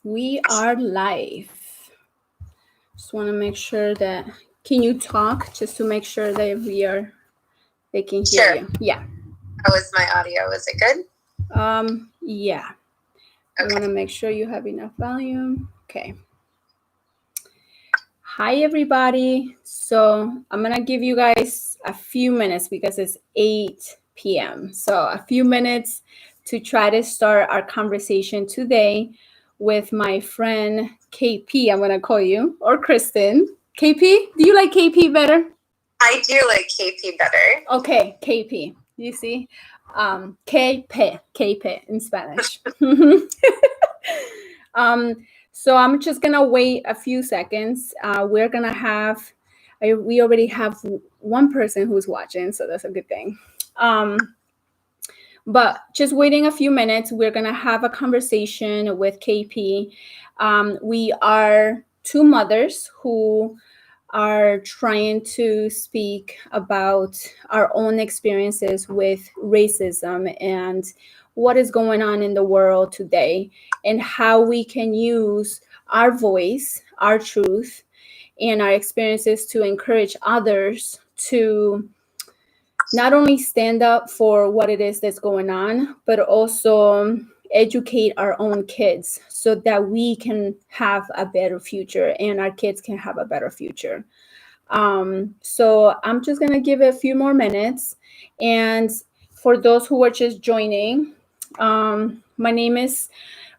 We are live. Just want to make sure that, can you talk just to make sure that they can hear Sure. you? Yeah. How was my audio? Was it good? Yeah. Okay. I want to make sure you have enough volume. Okay. Hi, everybody. So I'm going to give you guys a few minutes because it's 8 p.m. So a few minutes to try to start our conversation today with my friend KP, I'm going to call you, or Kristen. KP, do you like KP better? I do like KP better. Okay, KP. You see? KP in Spanish. So I'm just going to wait a few seconds. We're going to have, we already have one person who's watching, so that's a good thing. But just waiting a few minutes, we're going to have a conversation with KP. We are two mothers who are trying to speak about our own experiences with racism and what is going on in the world today and how we can use our voice, our truth, and our experiences to encourage others to not only stand up for what it is that's going on, but also educate our own kids so that we can have a better future and our kids can have a better future. So I'm just going to give it a few more minutes. And for those who are just joining, my name is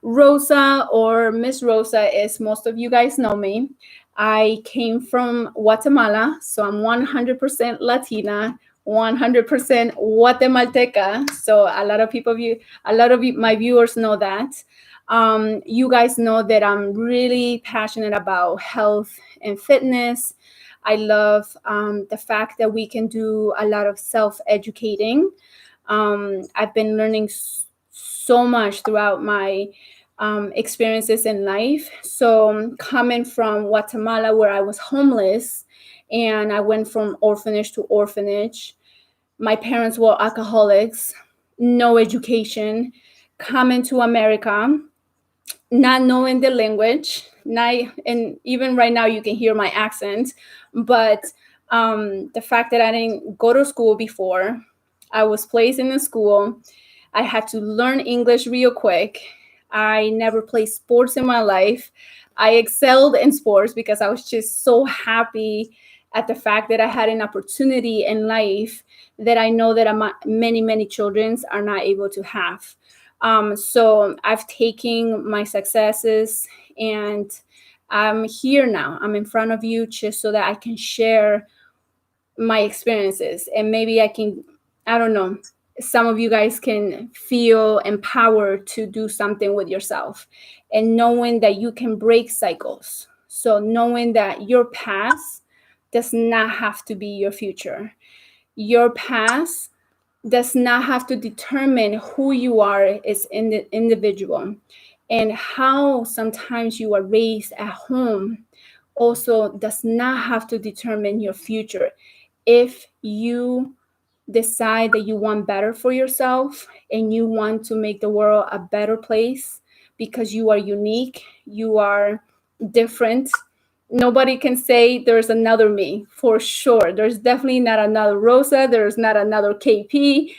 Rosa, or Miss Rosa, as most of you guys know me. I came from Guatemala, so I'm 100% Latina, 100% Guatemalteca. So a lot of my viewers know that. You guys know that I'm really passionate about health and fitness. I love the fact that we can do a lot of self-educating. I've been learning so much throughout my experiences in life. So coming from Guatemala, where I was homeless, and I went from orphanage to orphanage. My parents were alcoholics, no education. Coming to America, not knowing the language, and even right now you can hear my accent, but the fact that I didn't go to school before, I was placed in a school, I had to learn English real quick. I never played sports in my life. I excelled in sports because I was just so happy at the fact that I had an opportunity in life that I know that many children are not able to have. So I've taken my successes and I'm here now. I'm in front of you just so that I can share my experiences and maybe I don't know, some of you guys can feel empowered to do something with yourself and knowing that you can break cycles. So knowing that your past does not have to be your future. Your past does not have to determine who you are as an individual, and how sometimes you are raised at home also does not have to determine your future. If you decide that you want better for yourself and you want to make the world a better place because you are unique, you are different. Nobody can say there's another me, for sure. There's definitely not another Rosa. There's not another KP.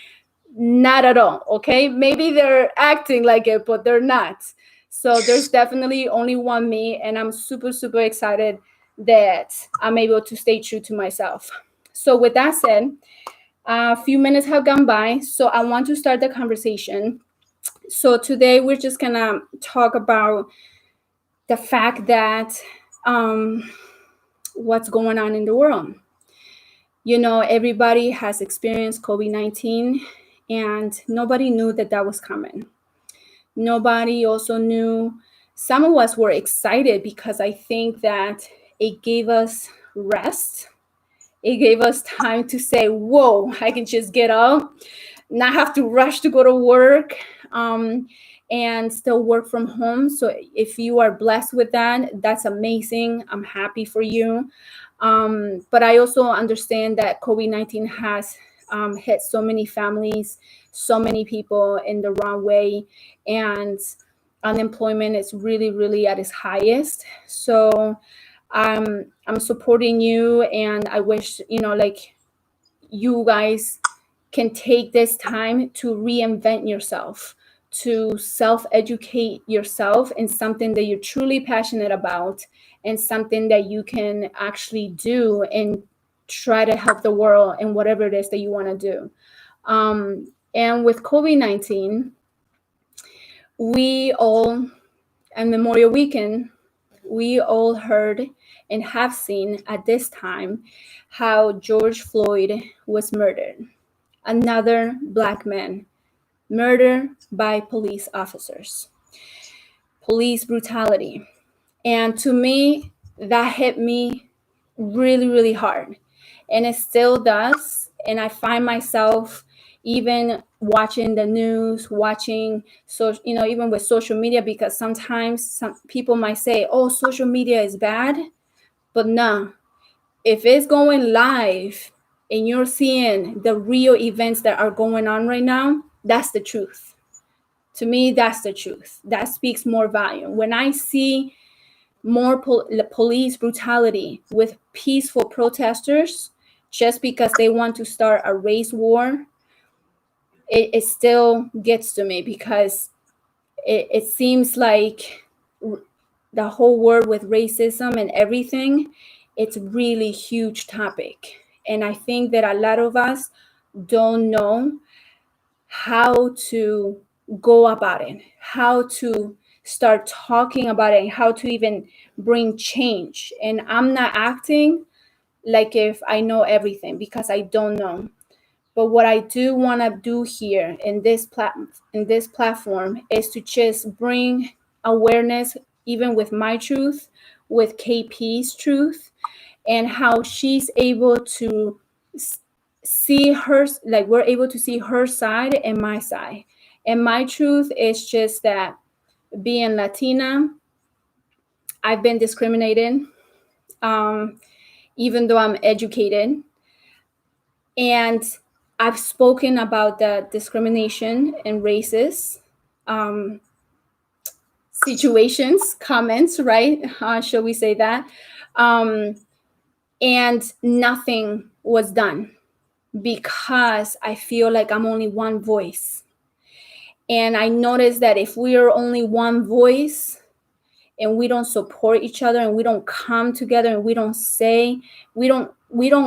Not at all. Okay. Maybe they're acting like it, but they're not. So there's definitely only one me. And I'm super excited that I'm able to stay true to myself. So with that said, a few minutes have gone by. So I want to start the conversation. So today we're just going to talk about the fact that what's going on in the world. You know, everybody has experienced COVID-19 and nobody knew that that was coming. Nobody also knew. Some of us were excited because I think that it gave us rest. It gave us time to say, whoa, I can just get up, not have to rush to go to work, and still work from home. So if you are blessed with that, that's amazing. I'm happy for you. But I also understand that COVID-19 has hit so many families, so many people in the wrong way. And unemployment is really, really at its highest. So I'm supporting you, and I wish, like, you guys can take this time to reinvent yourself, to self-educate yourself in something that you're truly passionate about, and something that you can actually do and try to help the world in whatever it is that you want to do. And with COVID-19, we all, and Memorial Weekend, we all heard and have seen at this time how George Floyd was murdered. Another Black man murdered by police officers. Police brutality. And to me, that hit me really, really hard. And it still does. And I find myself even watching the news, watching, so, even with social media, because sometimes some people might say, oh, social media is bad. But no, if it's going live and you're seeing the real events that are going on right now, that's the truth. To me, that's the truth. That speaks more volume. When I see more police brutality with peaceful protesters just because they want to start a race war, it still gets to me, because it seems like the whole world with racism and everything, it's really huge topic. And I think that a lot of us don't know how to go about it, how to start talking about it, and how to even bring change. And I'm not acting like if I know everything, because I don't know. But what I do want to do here in this platform is to just bring awareness, even with my truth, with KP's truth, and how she's able to see her, like, we're able to see her side and my side. And my truth is just that, being Latina, I've been discriminated, even though I'm educated. And I've spoken about the discrimination and racist situations, comments, right? Shall we say that? And nothing was done, because I feel like I'm only one voice. And I noticed that if we are only one voice and we don't support each other, and we don't come together, and we don't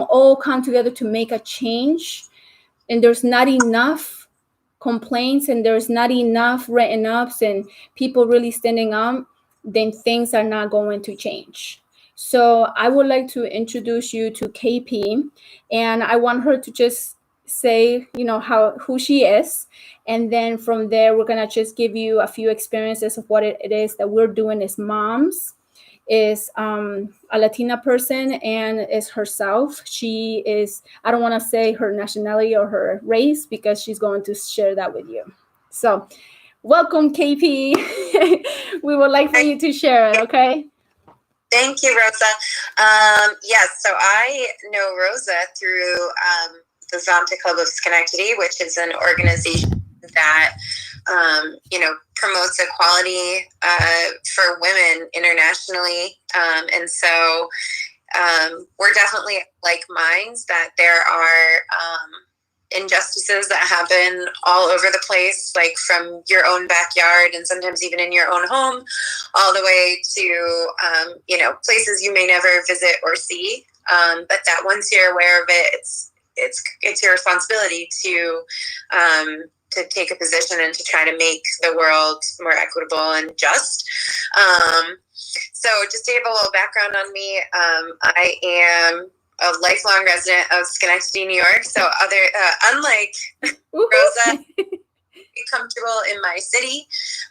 all come together to make a change, and there's not enough complaints, and there's not enough written ups and people really standing up, then things are not going to change. So I would like to introduce you to KP, and I want her to just say, who she is. And then from there, we're going to just give you a few experiences of what it is that we're doing as moms, is a Latina person, and is herself. She is, I don't want to say her nationality or her race, because she's going to share that with you. So welcome, KP. We would like for you to share it, okay? Thank you, Rosa. Yes, so I know Rosa through the Zonta Club of Schenectady, which is an organization that promotes equality for women internationally. And so we're definitely like minds, that there are injustices that happen all over the place, like from your own backyard and sometimes even in your own home, all the way to places you may never visit or see. But that once you're aware of it, it's your responsibility to take a position and to try to make the world more equitable and just. So just to give a little background on me, I am a lifelong resident of Schenectady, New York. So unlike Rosa, be comfortable in my city.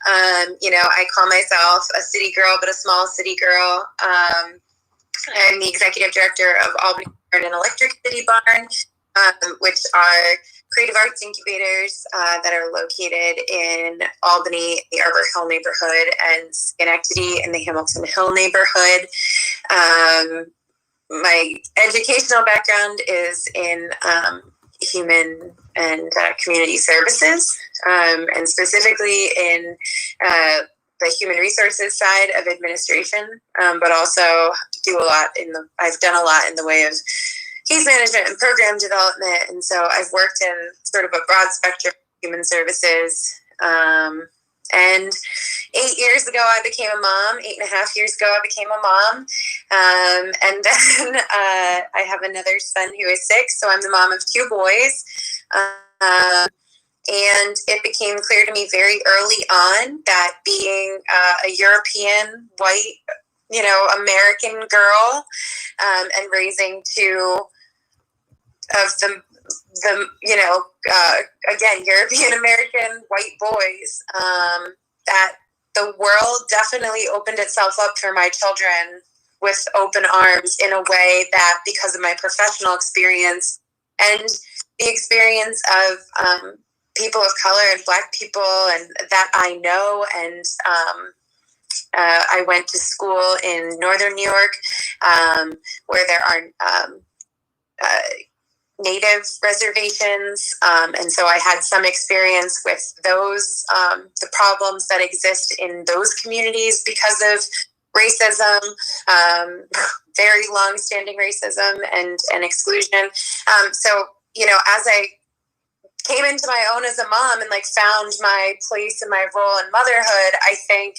I call myself a city girl, but a small city girl. I'm the executive director of Albany Barn and Electric City Barn, which are creative arts incubators that are located in Albany, the Arbor Hill neighborhood, and Schenectady in the Hamilton Hill neighborhood. My educational background is in human and community services, and specifically in the human resources side of administration, but also I've done a lot in the way of case management and program development. And so I've worked in sort of a broad spectrum of human services. And 8 years ago, I became a mom. 8.5 years ago, I became a mom. And then I have another son who is 6. So I'm the mom of 2 boys. And it became clear to me very early on that being a European, white, American girl, and raising 2 of the again, European American white boys, that the world definitely opened itself up for my children with open arms in a way that, because of my professional experience and the experience of people of color and Black people and that I know, and I went to school in Northern New York, where there are Native reservations, and so I had some experience with those, the problems that exist in those communities because of racism, very long-standing racism and exclusion. So, as I came into my own as a mom and found my place and my role in motherhood, I think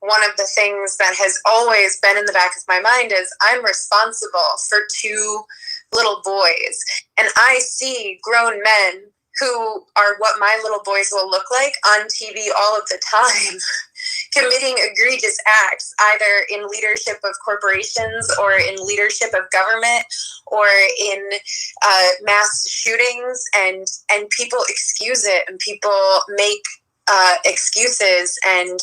one of the things that has always been in the back of my mind is I'm responsible for 2 little boys, and I see grown men who are what my little boys will look like on TV all of the time, committing egregious acts, either in leadership of corporations or in leadership of government or in mass shootings, and people excuse it, and people make excuses and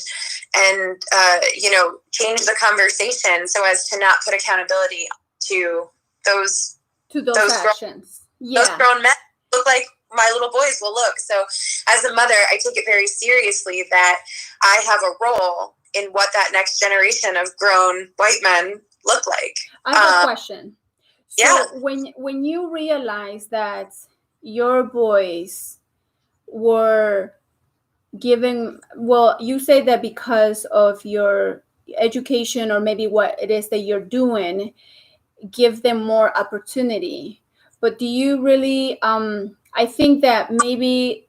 change the conversation so as to not put accountability to those actions. Those grown men look like my little boys will look. So as a mother, I take it very seriously that I have a role in what that next generation of grown white men look like. I have a question. So yeah. when you realize that your boys were given, you say that because of your education or maybe what it is that you're doing, give them more opportunity. But do you really, I think that maybe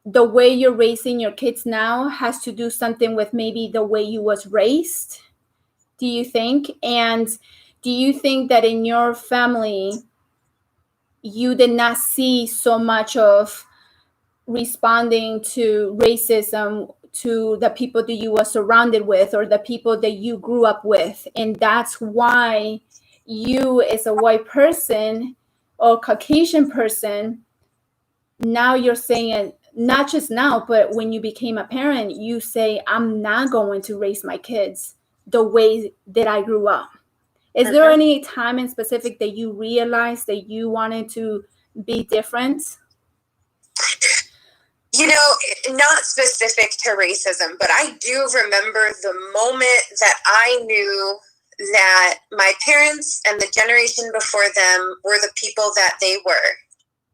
the way you're raising your kids now has to do something with maybe the way you was raised, do you think? And do you think that in your family, you did not see so much of responding to racism to the people that you were surrounded with or the people that you grew up with? And that's why you as a white person or Caucasian person, now you're saying, not just now, but when you became a parent, you say, I'm not going to raise my kids the way that I grew up. Is there any time in specific that you realized that you wanted to be different? Not specific to racism, but I do remember the moment that I knew that my parents and the generation before them were the people that they were,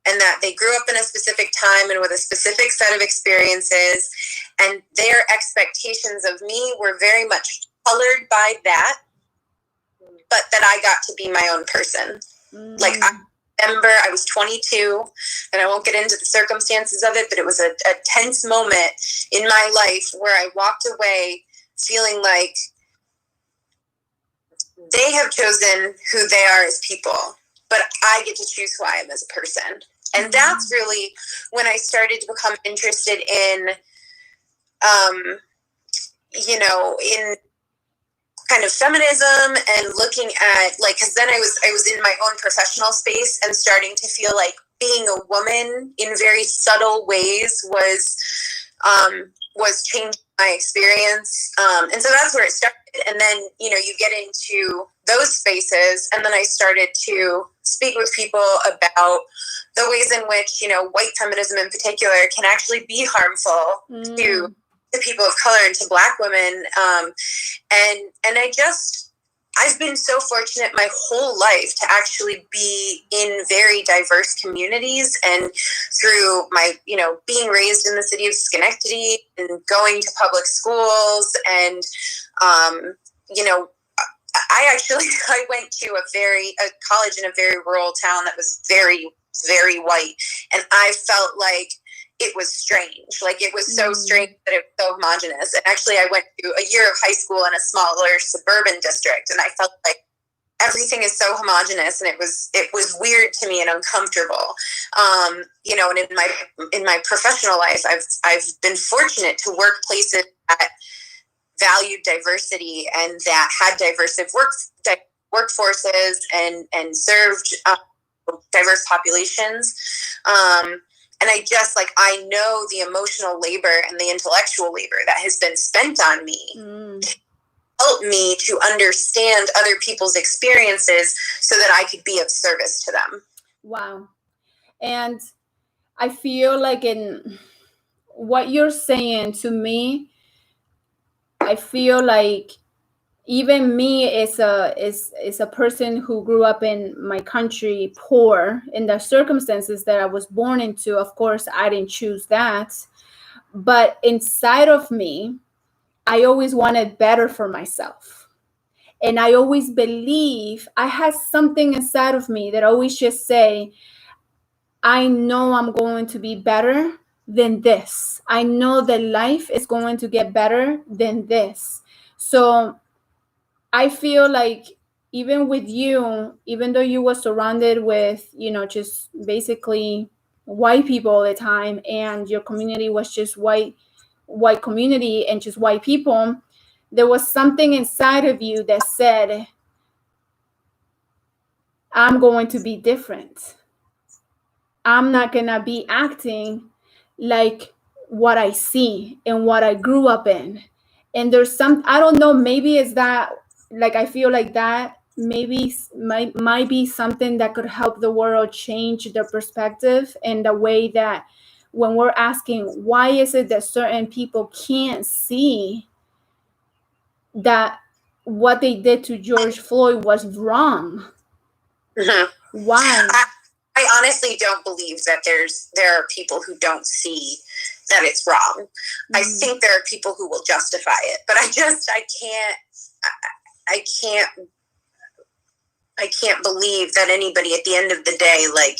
and that they grew up in a specific time and with a specific set of experiences, and their expectations of me were very much colored by that, but that I got to be my own person. I remember I was 22, and I won't get into the circumstances of it, but it was a tense moment in my life where I walked away feeling like they have chosen who they are as people, but I get to choose who I am as a person. And that's really when I started to become interested in, in kind of feminism and looking at because then I was in my own professional space and starting to feel like being a woman in very subtle ways was changing my experience. And so that's where it started. And then, you get into those spaces, and then I started to speak with people about the ways in which, white feminism in particular can actually be harmful to people of color and to Black women. And I've been so fortunate my whole life to actually be in very diverse communities and through my, being raised in the city of Schenectady and going to public schools. And, I went to a college in a very rural town that was very, very white. And I felt like it was strange. Like it was so strange that it was so homogenous. And actually I went to a year of high school in a smaller suburban district, and I felt like everything is so homogenous, and it was weird to me and uncomfortable. And in my professional life, I've been fortunate to work places that valued diversity and that had diverse workforces and served diverse populations. And I know the emotional labor and the intellectual labor that has been spent on me to help me to understand other people's experiences so that I could be of service to them. Wow. And I feel like in what you're saying to me, I feel like even me is a person who grew up in my country poor in the circumstances that I was born into. Of course, I didn't choose that. But inside of me, I always wanted better for myself. And I always believe I had something inside of me that always just say, I know I'm going to be better than this. I know that life is going to get better than this. So I feel like even with you, even though you were surrounded with, just basically white people all the time, and your community was just white community and just white people, there was something inside of you that said, I'm going to be different. I'm not going to be acting like what I see and what I grew up in. And there's I don't know, maybe it's that, like, I feel like that maybe might be something that could help the world change their perspective, and the way that when we're asking, why is it that certain people can't see that what they did to George Floyd was wrong? Mm-hmm. Why? I honestly don't believe that there are people who don't see that it's wrong. I think there are people who will justify it, but I can't believe that anybody at the end of the day, like,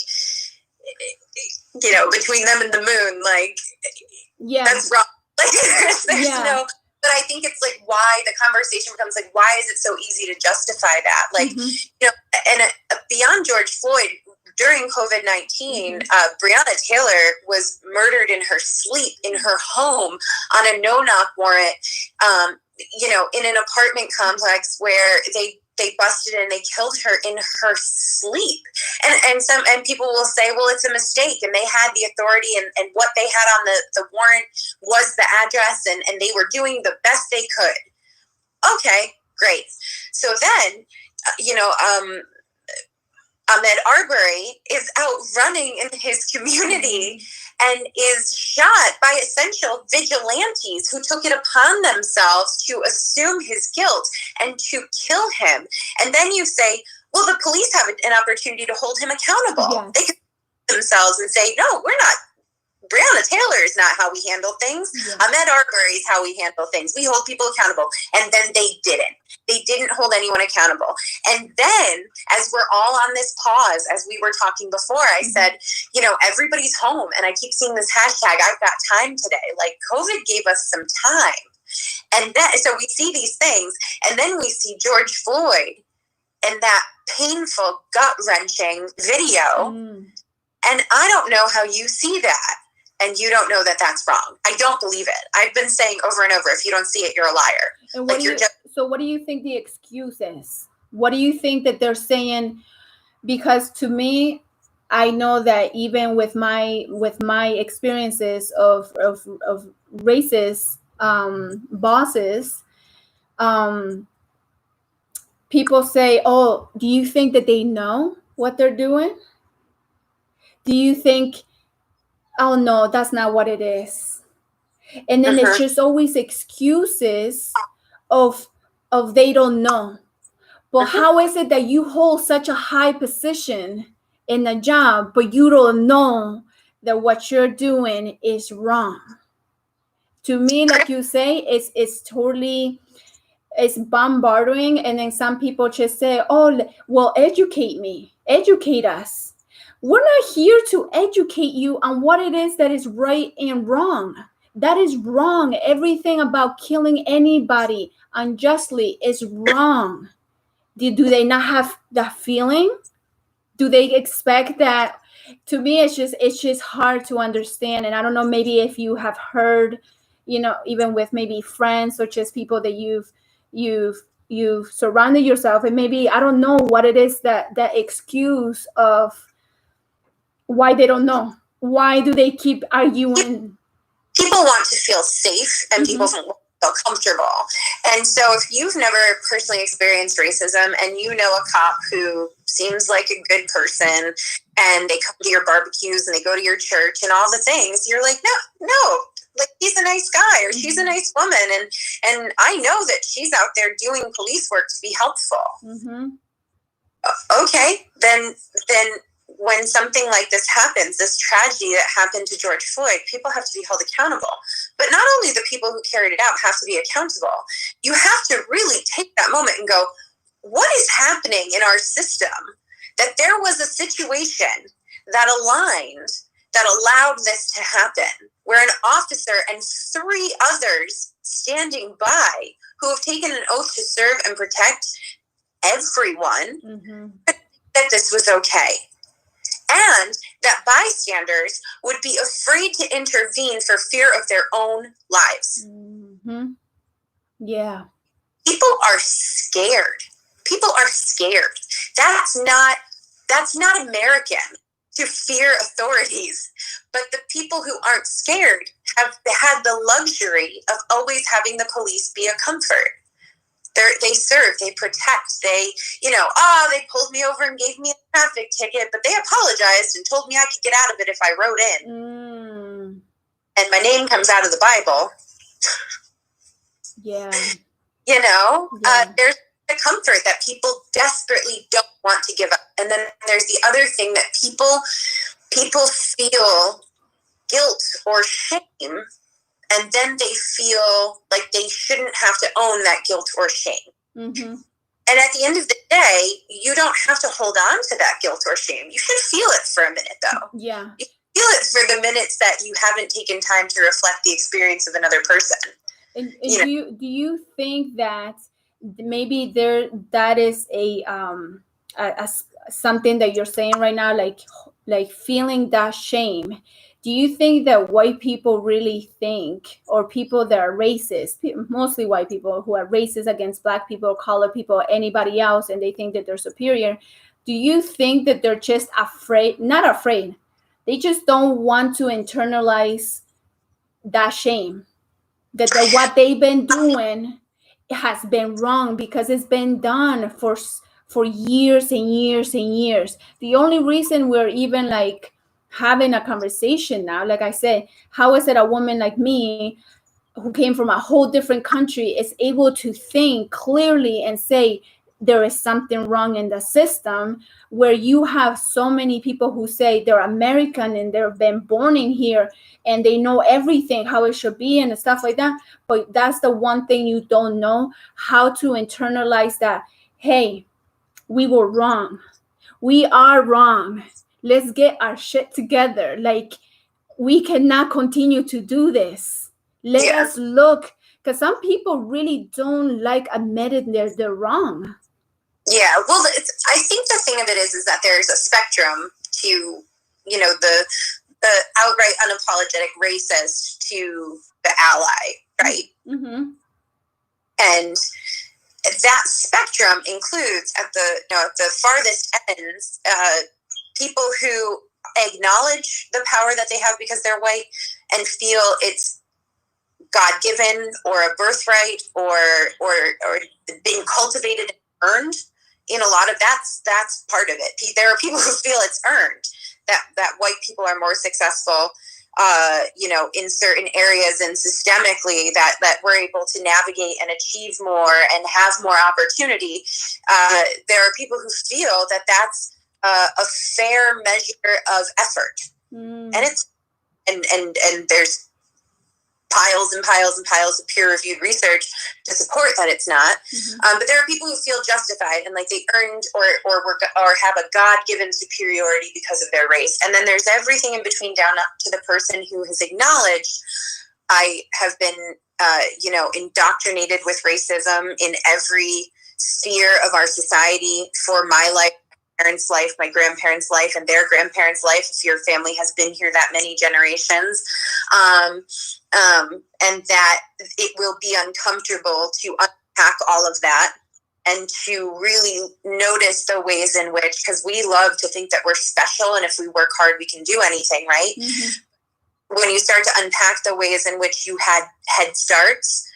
between them and the moon, like, that's wrong. Like, there's no. But I think it's like why the conversation becomes like, why is it so easy to justify that? Like, and beyond George Floyd, during COVID-19, Breonna Taylor was murdered in her sleep in her home on a no-knock warrant, in an apartment complex where they busted and they killed her in her sleep. And people will say, well, it's a mistake, and they had the authority, and what they had on the warrant was the address, and they were doing the best they could. Okay, great. So then, Ahmaud Arbery is out running in his community and is shot by essential vigilantes who took it upon themselves to assume his guilt and to kill him. And then you say, well, the police have an opportunity to hold him accountable. Yes. They can themselves and say, no, we're not. Breonna Taylor is not how we handle things. Yes. Ahmaud Arbery is how we handle things. We hold people accountable. And then they didn't. They didn't hold anyone accountable. And then, as we're all on this pause, as we were talking before, I said, everybody's home. And I keep seeing this hashtag, I've got time today. Like, COVID gave us some time. And then, so we see these things. And then we see George Floyd and that painful, gut-wrenching video. And I don't know how you see that. And you don't know that that's wrong. I don't believe it. I've been saying over and over, if you don't see it, you're a liar. And so what do you think the excuse is? What do you think that they're saying? Because to me, I know that even with my experiences of racist bosses, people say, oh, do you think that they know what they're doing? Do you think, oh no, that's not what it is? And then it's just always excuses of they don't know. But how is it that you hold such a high position in a job, but you don't know that what you're doing is wrong. To me, like you say, it's totally, it's bombarding. And then some people just say, oh, well, educate me, educate us. We're not here to educate you on what it is that is right and wrong. That is wrong. Everything about killing anybody unjustly is wrong. Do they not have that feeling? Do they expect that? To me, it's just hard to understand. And I don't know, maybe if you have heard, even with maybe friends or just people that you've surrounded yourself, and maybe I don't know what it is, that excuse of why they don't know. Why do they keep arguing? People want to feel safe, and people want to feel comfortable. And so if you've never personally experienced racism, and you know a cop who seems like a good person, and they come to your barbecues and they go to your church and all the things, you're like, no, like, he's a nice guy, or she's a nice woman, and I know that she's out there doing police work to be helpful. Okay, then when something like this happens, this tragedy that happened to George Floyd, people have to be held accountable. But not only the people who carried it out have to be accountable, you have to really take that moment and go, what is happening in our system that there was a situation that aligned, that allowed this to happen, where an officer and 3 others standing by who have taken an oath to serve and protect everyone, that this was okay. And that bystanders would be afraid to intervene for fear of their own lives. Yeah. People are scared. People are scared. That's not American, to fear authorities. But the people who aren't scared have had the luxury of always having the police be a comfort. They serve, they protect, they pulled me over and gave me a traffic ticket, but they apologized and told me I could get out of it if I wrote in. And my name comes out of the Bible. Yeah. There's a comfort that people desperately don't want to give up. And then there's the other thing that people feel guilt or shame, and then they feel like they shouldn't have to own that guilt or shame. And at the end of the day, you don't have to hold on to that guilt or shame. You should feel it for a minute, though. Yeah. You feel it for the minutes that you haven't taken time to reflect the experience of another person. And do you think that maybe that is a something that you're saying right now, like feeling that shame? Do you think that white people really think, or people that are racist, mostly white people who are racist against Black people, colored people, anybody else, and they think that they're superior, do you think that they're just afraid, not afraid, they just don't want to internalize that shame, that what they've been doing has been wrong because it's been done for years and years and years? The only reason we're even like having a conversation now, like I said, how is it a woman like me who came from a whole different country is able to think clearly and say there is something wrong in the system, where you have so many people who say they're American and they've been born in here and they know everything, how it should be and stuff like that. But that's the one thing you don't know, how to internalize that, hey, we were wrong. We are wrong. Let's get our shit together. Like, we cannot continue to do this. Let us look, because some people really don't like admitting they're wrong. Yeah, well, I think the thing of it is that there's a spectrum to, the outright unapologetic racist to the ally, right? And that spectrum includes at the farthest ends, people who acknowledge the power that they have because they're white and feel it's God-given or a birthright or being cultivated and earned. A lot of that's part of it. There are people who feel it's earned, that white people are more successful, in certain areas and systemically that we're able to navigate and achieve more and have more opportunity. There are people who feel that that's a fair measure of effort. And it's and there's piles and piles and piles of peer-reviewed research to support that it's not. But there are people who feel justified and like they earned or have a God-given superiority because of their race. And then there's everything in between, down up to the person who has acknowledged, I have been, indoctrinated with racism in every sphere of our society for my life, parents' life, my grandparents' life, and their grandparents' life, if your family has been here that many generations, and that it will be uncomfortable to unpack all of that and to really notice the ways in which, because we love to think that we're special and if we work hard we can do anything, right? When you start to unpack the ways in which you had head starts,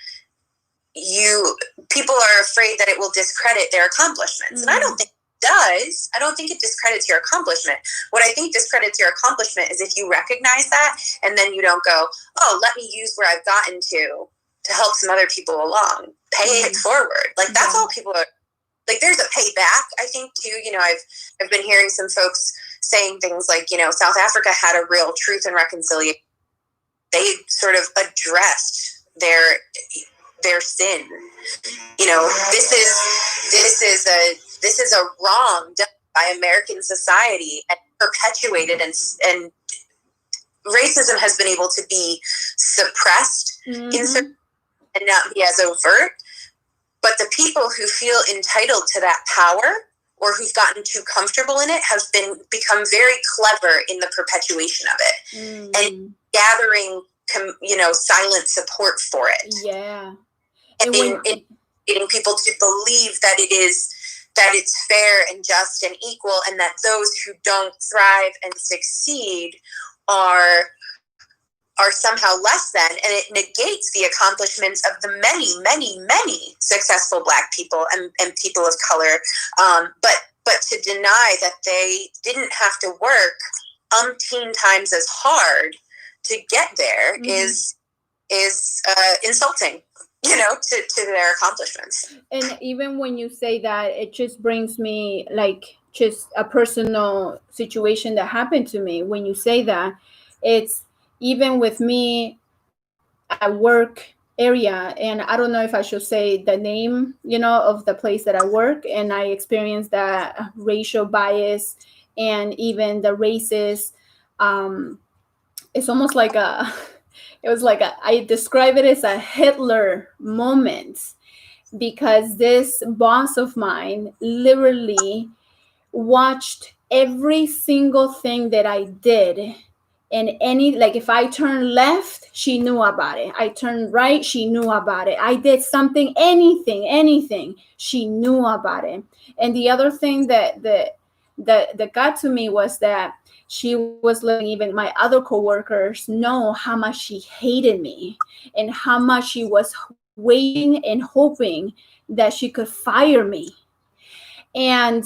people are afraid that it will discredit their accomplishments. And I don't think does. I don't think it discredits your accomplishment. What I think discredits your accomplishment is if you recognize that and then you don't go, oh, let me use where I've gotten to help some other people along. Pay it forward. Like that's all people are like. There's a payback, I think, too. I've been hearing some folks saying things like, South Africa had a real truth and reconciliation. They sort of addressed their sin. This is a wrong done by American society and perpetuated, and racism has been able to be suppressed in certain and not be as overt. But the people who feel entitled to that power or who've gotten too comfortable in it have become very clever in the perpetuation of it and gathering, silent support for it. Yeah. And in getting people to believe that it's fair and just and equal, and that those who don't thrive and succeed are somehow less than, and it negates the accomplishments of the many, many, many successful Black people and people of color. But to deny that they didn't have to work umpteen times as hard to get there is insulting, to their accomplishments. And even when you say that, it just brings me like just a personal situation that happened to me. When you say that, it's even with me at work area, and I don't know if I should say the name, of the place that I work, and I experienced that racial bias and even the racist. It's almost like I describe it as a Hitler moment, because this boss of mine literally watched every single thing that I did. And if I turned left, she knew about it. I turned right, she knew about it. I did something, anything, she knew about it. And the other thing that got to me was that she was letting even my other coworkers know how much she hated me and how much she was waiting and hoping that she could fire me. And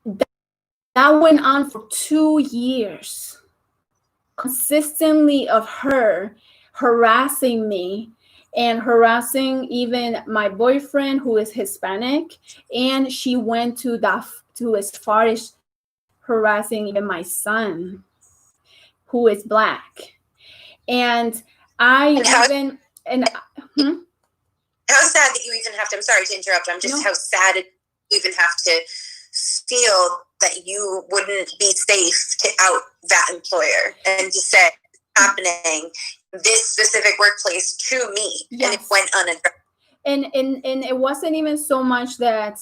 that went on for 2 years. Consistently of her harassing me and harassing even my boyfriend, who is Hispanic, and she went to as far as harassing even my son, who is Black. And how sad that you even have to, I'm sorry to interrupt, how sad it you even have to feel that you wouldn't be safe to out that employer and to say, happening this specific workplace to me. Yes. And it went unaddressed. And it wasn't even so much that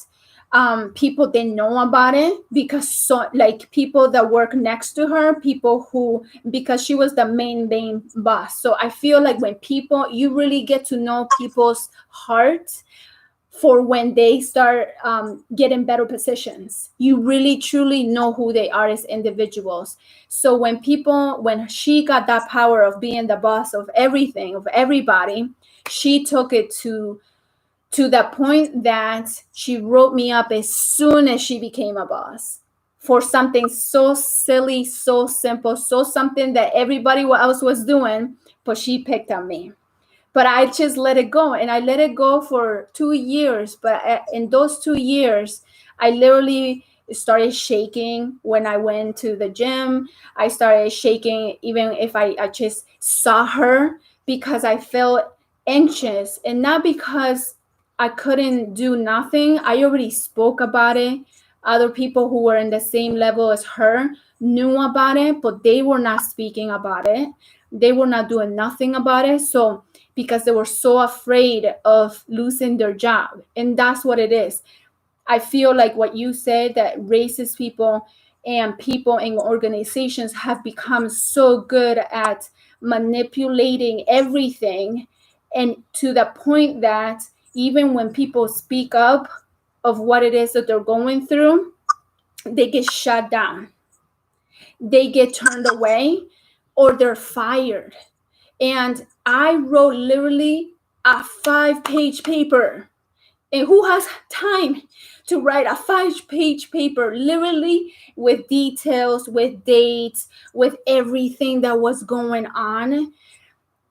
people didn't know about it, because people that work next to her, because she was the main boss. So I feel like when you really get to know people's heart for when they start getting better positions, you really truly know who they are as individuals. So when she got that power of being the boss of everything, of everybody, she took it to the point that she wrote me up as soon as she became a boss for something so silly, so simple, so something that everybody else was doing, but she picked on me. But I just let it go, and I let it go for 2 years. But in those 2 years, I literally started shaking when I went to the gym. I started shaking even if I just saw her, because I felt anxious, and not because I couldn't do nothing. I already spoke about it. Other people who were in the same level as her knew about it, but they were not speaking about it. They were not doing nothing about it. So, because they were so afraid of losing their job. And that's what it is. I feel like what you said, that racist people and people in organizations have become so good at manipulating everything, and to the point that even when people speak up of what it is that they're going through, they get shut down, they get turned away, or they're fired. And I wrote literally a 5-page paper. And who has time to write a 5-page paper, literally with details, with dates, with everything that was going on?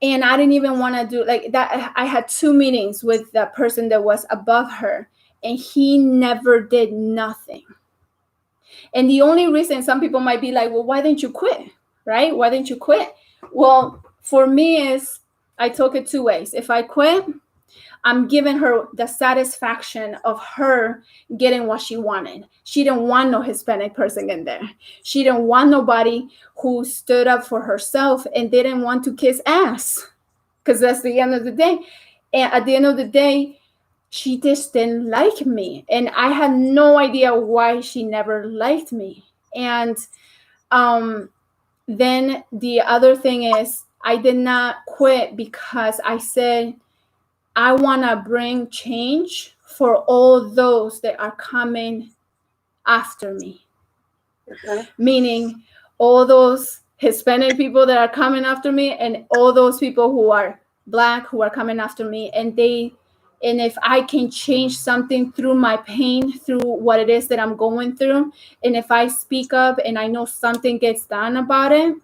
And I didn't even want to do like that. I had 2 meetings with the person that was above her, and he never did nothing. And the only reason, some people might be like, well, why didn't you quit? Right? Why didn't you quit? Well, for me is, I took it 2 ways. If I quit, I'm giving her the satisfaction of her getting what she wanted. She didn't want no Hispanic person in there. She didn't want nobody who stood up for herself and didn't want to kiss ass, because that's the end of the day. And at the end of the day, she just didn't like me. And I had no idea why she never liked me. And then the other thing is, I did not quit because I said, I want to bring change for all those that are coming after me. Meaning all those Hispanic people that are coming after me, and all those people who are Black who are coming after me. And if I can change something through my pain, through what it is that I'm going through, and if I speak up and I know something gets done about it,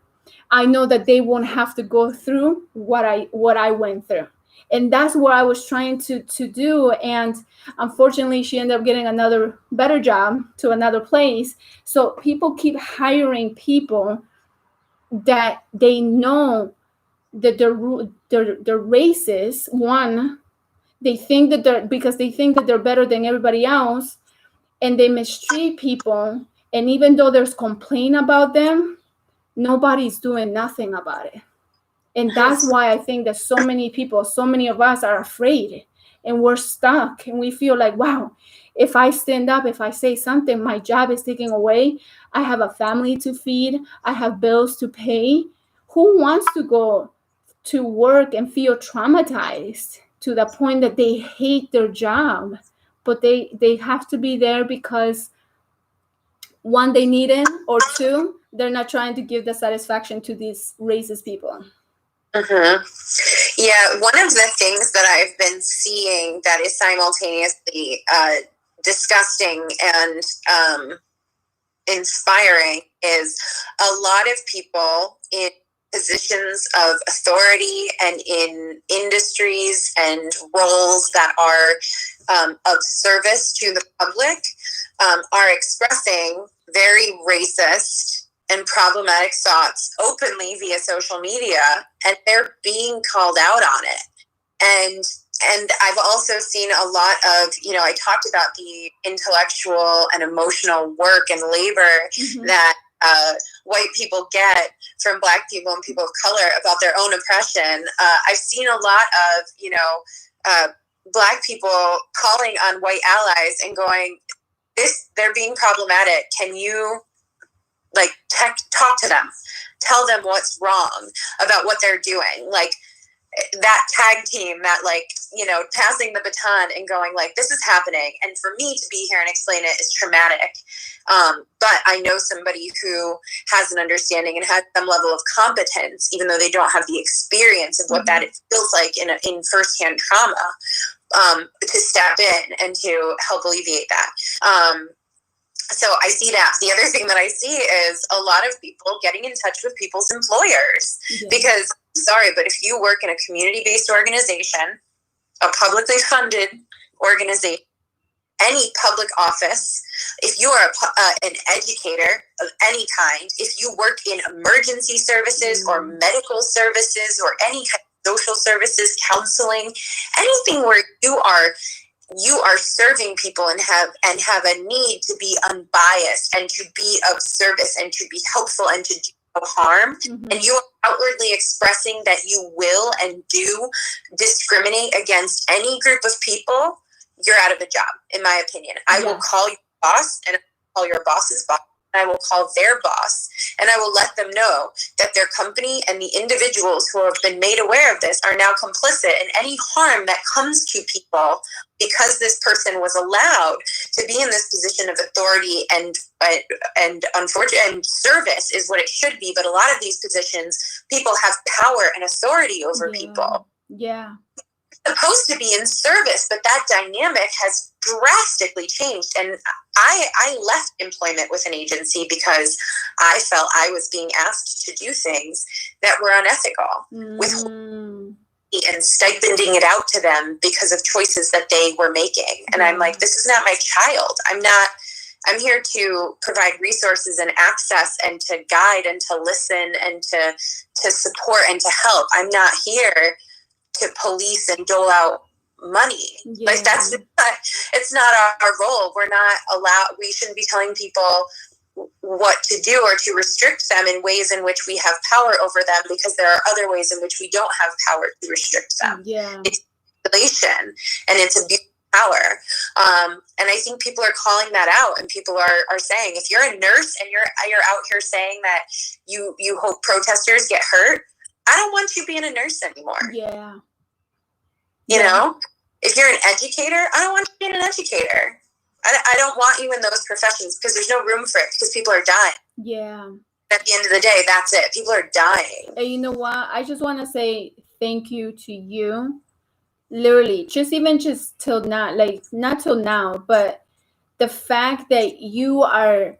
I know that they won't have to go through what I went through. And that's what I was trying to do. And unfortunately, she ended up getting another better job to another place. So people keep hiring people that they know that they're racist. One, they think that they're better than everybody else, and they mistreat people. And even though there's complaint about them, nobody's doing nothing about it. And that's why I think that so many people, so many of us are afraid, and we're stuck, and we feel like, wow, if I stand up, if I say something, my job is taken away. I have a family to feed. I have bills to pay. Who wants to go to work and feel traumatized to the point that they hate their job? But they have to be there because, one, they need it, or two, they're not trying to give the satisfaction to these racist people. Mm-hmm. Yeah, one of the things that I've been seeing that is simultaneously disgusting and inspiring is a lot of people in positions of authority and in industries and roles that are of service to the public are expressing very racist and problematic thoughts openly via social media, and they're being called out on it. And I've also seen a lot of, I talked about the intellectual and emotional work and labor that white people get from Black people and people of color about their own oppression. I've seen a lot of, Black people calling on white allies and going, they're being problematic. Can you talk to them, tell them what's wrong about what they're doing? Like that tag team, that passing the baton and going this is happening. And for me to be here and explain it is traumatic. But I know somebody who has an understanding and has some level of competence, even though they don't have the experience of what that it feels like in firsthand trauma, to step in and to help alleviate that. So I see that. The other thing that I see is a lot of people getting in touch with people's employers because, sorry, but if you work in a community-based organization, a publicly funded organization, any public office, if you are an educator of any kind, if you work in emergency services or medical services or any kind of social services, counseling, anything where you are serving people and have a need to be unbiased and to be of service and to be helpful and to do no harm, and you are outwardly expressing that you will and do discriminate against any group of people, you're out of a job, in my opinion. I will call your boss, and I will call your boss's boss, and I will call their boss, and I will let them know that their company and the individuals who have been made aware of this are now complicit in any harm that comes to people because this person was allowed to be in this position of authority and unfortunately, and service is what it should be. But a lot of these positions, people have power and authority over people. Yeah. Supposed to be in service, but that dynamic has drastically changed. And I left employment with an agency because I felt I was being asked to do things that were unethical, with and stipending it out to them because of choices that they were making. And I'm like, this is not my child. I'm here to provide resources and access and to guide and to listen and to support and to help. I'm not here to police and dole out money. Like it's not our role. We're not allowed, we shouldn't be telling people what to do or to restrict them in ways in which we have power over them, because there are other ways in which we don't have power to restrict them. It's manipulation and it's abuse of power. And I think people are calling that out, and people are saying, if you're a nurse and you're out here saying that you hope protesters get hurt, I don't want you being a nurse anymore. You know, if you're an educator, I don't want you being an educator. I don't want you in those professions because there's no room for it, because people are dying. At the end of the day, that's it. People are dying. And you know what? I just want to say thank you to you. Literally, just till now, like not till now, but the fact that you are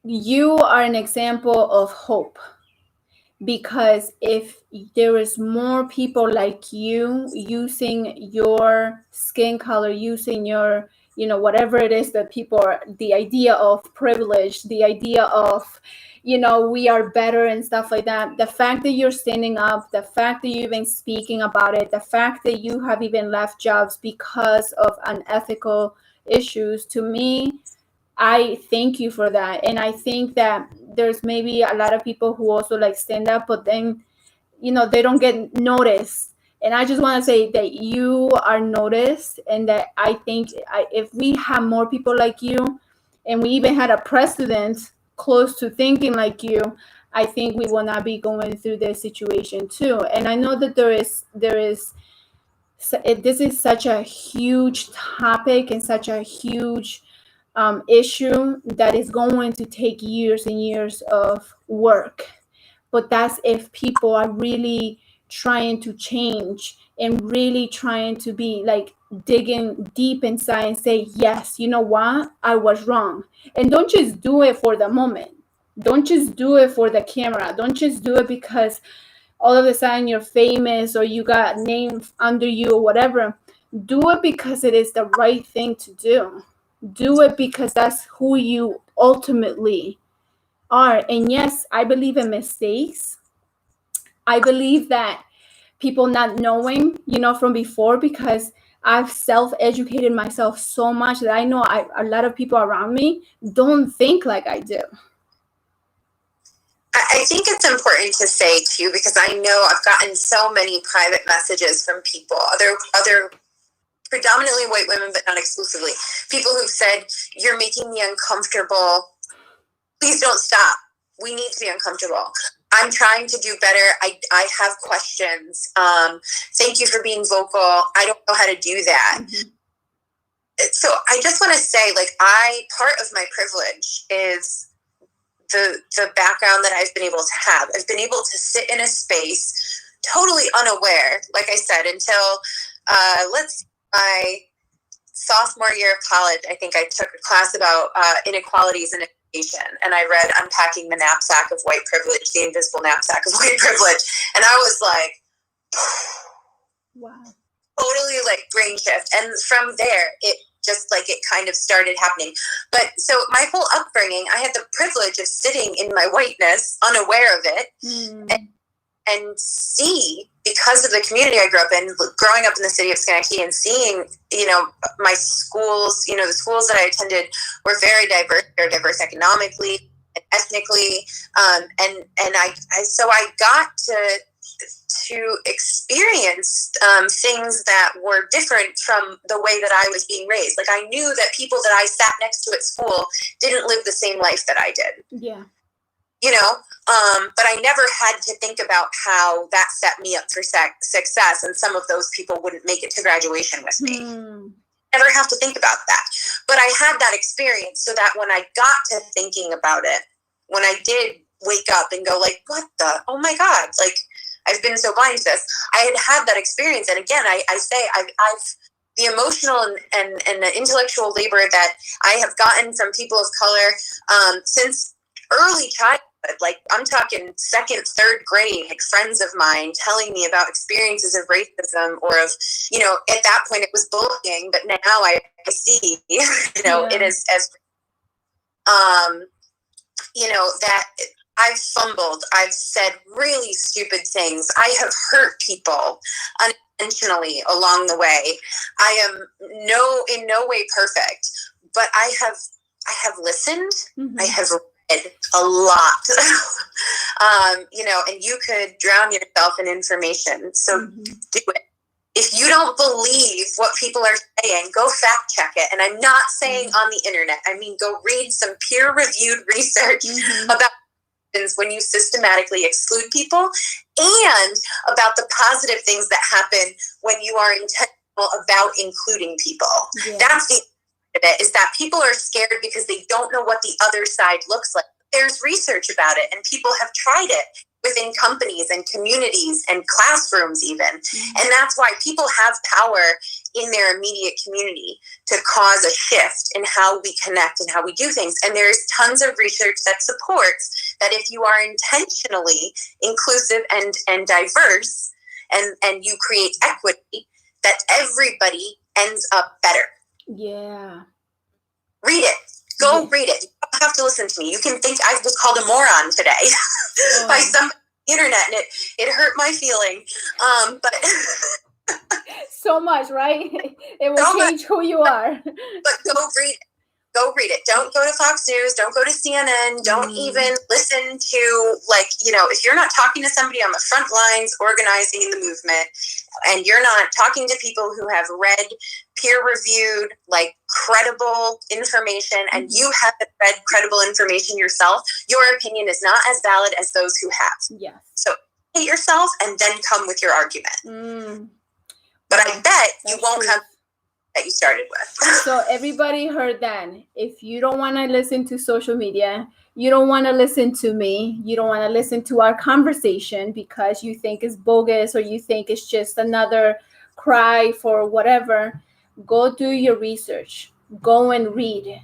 an example of hope. Because if there is more people like you using your skin color, using your, whatever it is that people are, the idea of privilege, the idea of, we are better and stuff like that. The fact that you're standing up, the fact that you've been speaking about it, the fact that you have even left jobs because of unethical issues, to me, I thank you for that. And I think that there's maybe a lot of people who also like stand up, but then, they don't get noticed. And I just want to say that you are noticed, and that I think if we have more people like you, and we even had a president close to thinking like you, I think we will not be going through this situation too. And I know that this is such a huge topic and such a huge issue that is going to take years and years of work. But that's if people are really trying to change and really trying to be like digging deep inside and say, yes, you know what? I was wrong. And don't just do it for the moment. Don't just do it for the camera. Don't just do it because all of a sudden you're famous or you got names under you or whatever. Do it because it is the right thing to do. Do it because that's who you ultimately are. And yes, I believe in mistakes. I believe that people not knowing, from before, because I've self-educated myself so much that I know a lot of people around me don't think like I do. I think it's important to say too, because I know I've gotten so many private messages from people, other predominantly white women, but not exclusively. People who've said, you're making me uncomfortable. Please don't stop. We need to be uncomfortable. I'm trying to do better. I have questions. Thank you for being vocal. I don't know how to do that. So I just want to say, part of my privilege is the background that I've been able to have. I've been able to sit in a space totally unaware, like I said, until my sophomore year of college. I think I took a class about inequalities in education, and I read Unpacking the Knapsack of White Privilege, the Invisible Knapsack of White Privilege. And I was like, wow. totally like brain shift. And from there, it just like it kind of started happening. But so my whole upbringing, I had the privilege of sitting in my whiteness, unaware of it, and see, because of the community I grew up in, growing up in the city of Schenectady and seeing, you know, my schools, you know, the schools that I attended were very diverse. They're diverse economically and ethnically. And so I got to experience things that were different from the way that I was being raised. Like, I knew that people that I sat next to at school didn't live the same life that I did. Yeah. You know, but I never had to think about how that set me up for success, and some of those people wouldn't make it to graduation with me. Never have to think about that. But I had that experience so that when I got to thinking about it, when I did wake up and go like, what the, oh my God, like, I've been so blind to this. I had that experience. And again, I say I've the emotional and the intellectual labor that I have gotten from people of color since early childhood, like I'm talking second, third grade, like friends of mine telling me about experiences of racism or of, you know, at that point it was bullying, but now I see, you know, it is as, you know, that I've fumbled, I've said really stupid things, I have hurt people unintentionally along the way. I am in no way perfect, but I have listened, I have read a lot, you know, and you could drown yourself in information, so do it. If you don't believe what people are saying, go fact check it. And I'm not saying on the internet, I mean, go read some peer-reviewed research about when you systematically exclude people, and about the positive things that happen when you are intentional about including people. That's the of it, is that people are scared because they don't know what the other side looks like. There's research about it, and people have tried it within companies and communities and classrooms even. And that's why people have power in their immediate community to cause a shift in how we connect and how we do things. And there's tons of research that supports that if you are intentionally inclusive and diverse, and you create equity, that everybody ends up better. Yeah. Read it. Go read it. You don't have to listen to me. You can think I was called a moron today by some internet, and it hurt my feeling. But so much, right? It will change who you are. But go read it. Go read it. Don't go to Fox News. Don't go to CNN. Don't even listen to, like, you know, if you're not talking to somebody on the front lines organizing the movement, and you're not talking to people who have read peer-reviewed, like, credible information, and you haven't read credible information yourself, your opinion is not as valid as those who have. Yes. So hate yourself and then come with your argument. But I bet you won't have that you started with. So everybody heard that. If you don't want to listen to social media, you don't want to listen to me, you don't want to listen to our conversation because you think it's bogus or you think it's just another cry for whatever, go do your research. Go and read.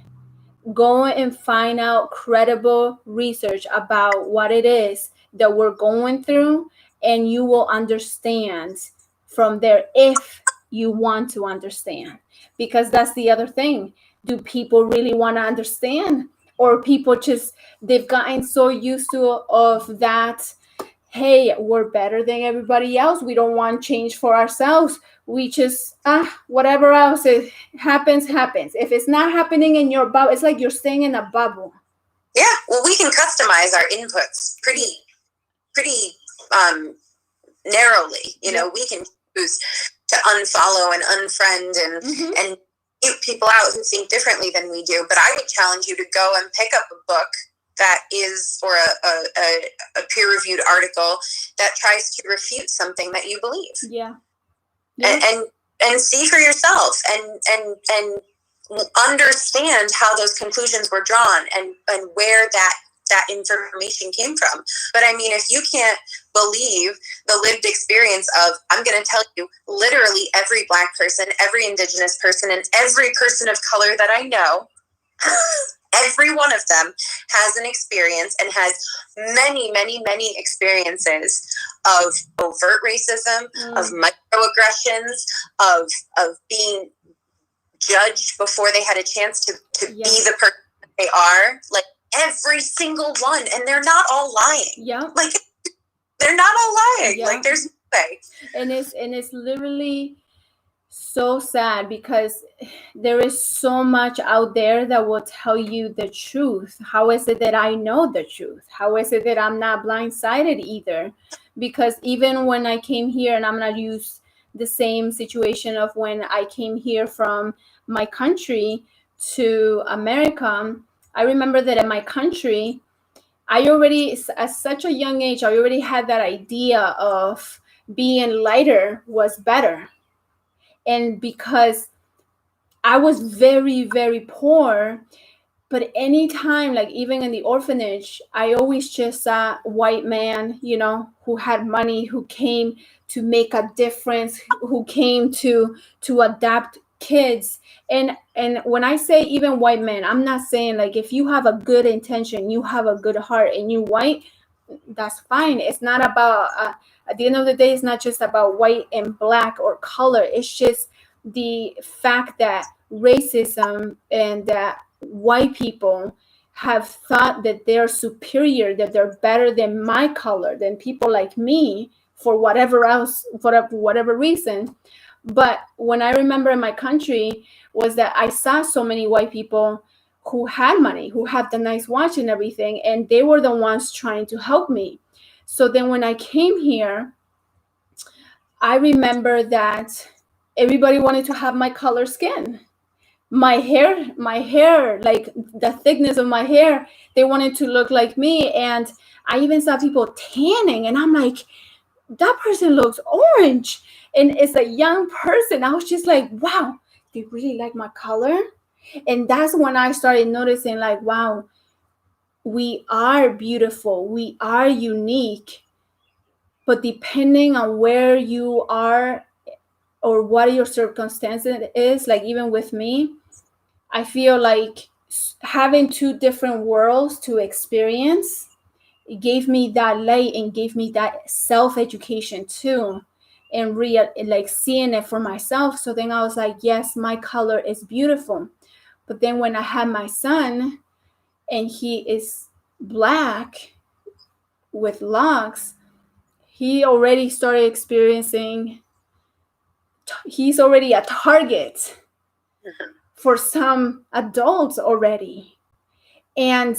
Go and find out credible research about what it is that we're going through, and you will understand from there if you want to understand. Because that's the other thing. Do people really want to understand? Or people just, they've gotten so used to of that, hey, we're better than everybody else. We don't want change for ourselves. We just, whatever else happens. If it's not happening in your bubble, it's like you're staying in a bubble. Yeah, well, we can customize our inputs pretty narrowly. You know, we can choose to unfollow and unfriend and mute people out who think differently than we do. But I would challenge you to go and pick up a book that is, or a peer-reviewed article that tries to refute something that you believe. Yeah. And see for yourself and understand how those conclusions were drawn and where that information came from. But I mean, if you can't believe the lived experience of, I'm going to tell you, literally every Black person, every Indigenous person, and every person of color that I know Every one of them has an experience and has many, many, many experiences of overt racism, of microaggressions, of being judged before they had a chance to be the person that they are. Like, every single one. And they're not all lying. Yeah. Like, they're not all lying. Yeah. Like, there's no way. And it's literally so sad, because there is so much out there that will tell you the truth. How is it that I know the truth? How is it that I'm not blindsided either? Because even when I came here, and I'm going to use the same situation of when I came here from my country to America, I remember that in my country, I already, at such a young age, I already had that idea of being lighter was better. And because I was very, very poor, but anytime, like even in the orphanage, I always just saw a white man, you know, who had money, who came to make a difference, who came to adopt kids. And when I say even white men, I'm not saying like if you have a good intention, you have a good heart, and you white, that's fine. It's not about at the end of the day, it's not just about white and black or color. It's just the fact that racism and that white people have thought that they're superior, that they're better than my color, than people like me, for whatever else, for whatever reason. But when I remember in my country was that I saw so many white people who had money, who had the nice watch and everything, and they were the ones trying to help me. So then when I came here, I remember that everybody wanted to have my color skin. My hair, like the thickness of my hair, they wanted to look like me. And I even saw people tanning, and I'm like, that person looks orange. And it's a young person. I was just like, wow, they really like my color. And that's when I started noticing, like, wow, we are beautiful, we are unique, but depending on where you are or what your circumstances is, like even with me, I feel like having two different worlds to experience, it gave me that light and gave me that self-education too, and like seeing it for myself. So then I was like, yes, my color is beautiful. But then when I had my son, and he is black with locks, he already started experiencing, he's already a target for some adults already. And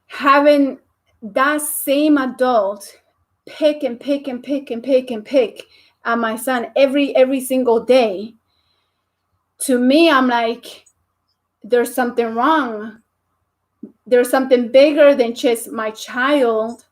having that same adult pick and pick and pick and pick and pick at my son every single day, to me, I'm like, there's something wrong. There's something bigger than just my child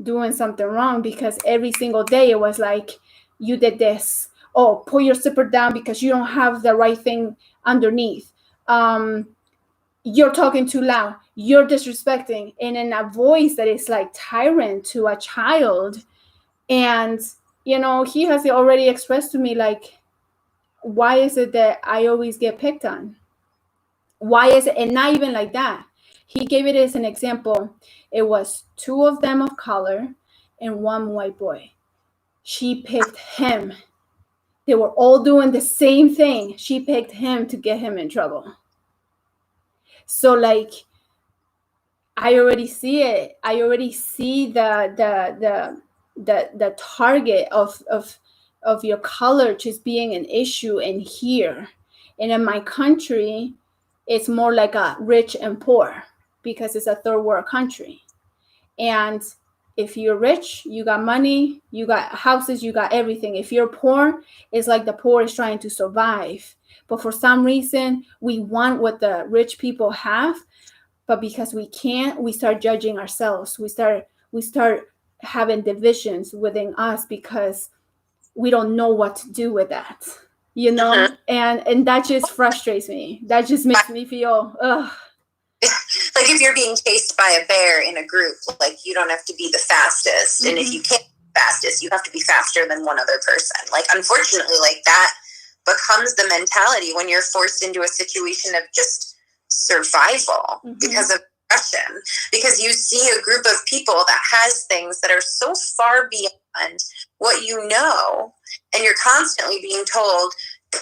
doing something wrong, because every single day it was like, you did this. Oh, pull your zipper down because you don't have the right thing underneath. You're talking too loud. You're disrespecting. And in a voice that is like tyrant to a child. And, you know, he has already expressed to me, like, why is it that I always get picked on? Why is it? And not even like that. He gave it as an example. It was two of them of color and one white boy. She picked him. They were all doing the same thing. She picked him to get him in trouble. So like, I already see it. I already see the target of your color just being an issue in here. And in my country, it's more like a rich and poor, because it's a third world country. And if you're rich, you got money, you got houses, you got everything. If you're poor, it's like the poor is trying to survive. But for some reason, we want what the rich people have, but because we can't, we start judging ourselves. We start having divisions within us because we don't know what to do with that, you know? And that just frustrates me. That just makes me feel, ugh. Like if you're being chased by a bear in a group, like you don't have to be the fastest. And if you can't be the fastest, you have to be faster than one other person. Like, unfortunately, like that becomes the mentality when you're forced into a situation of just survival, because of oppression, because you see a group of people that has things that are so far beyond what you know, and you're constantly being told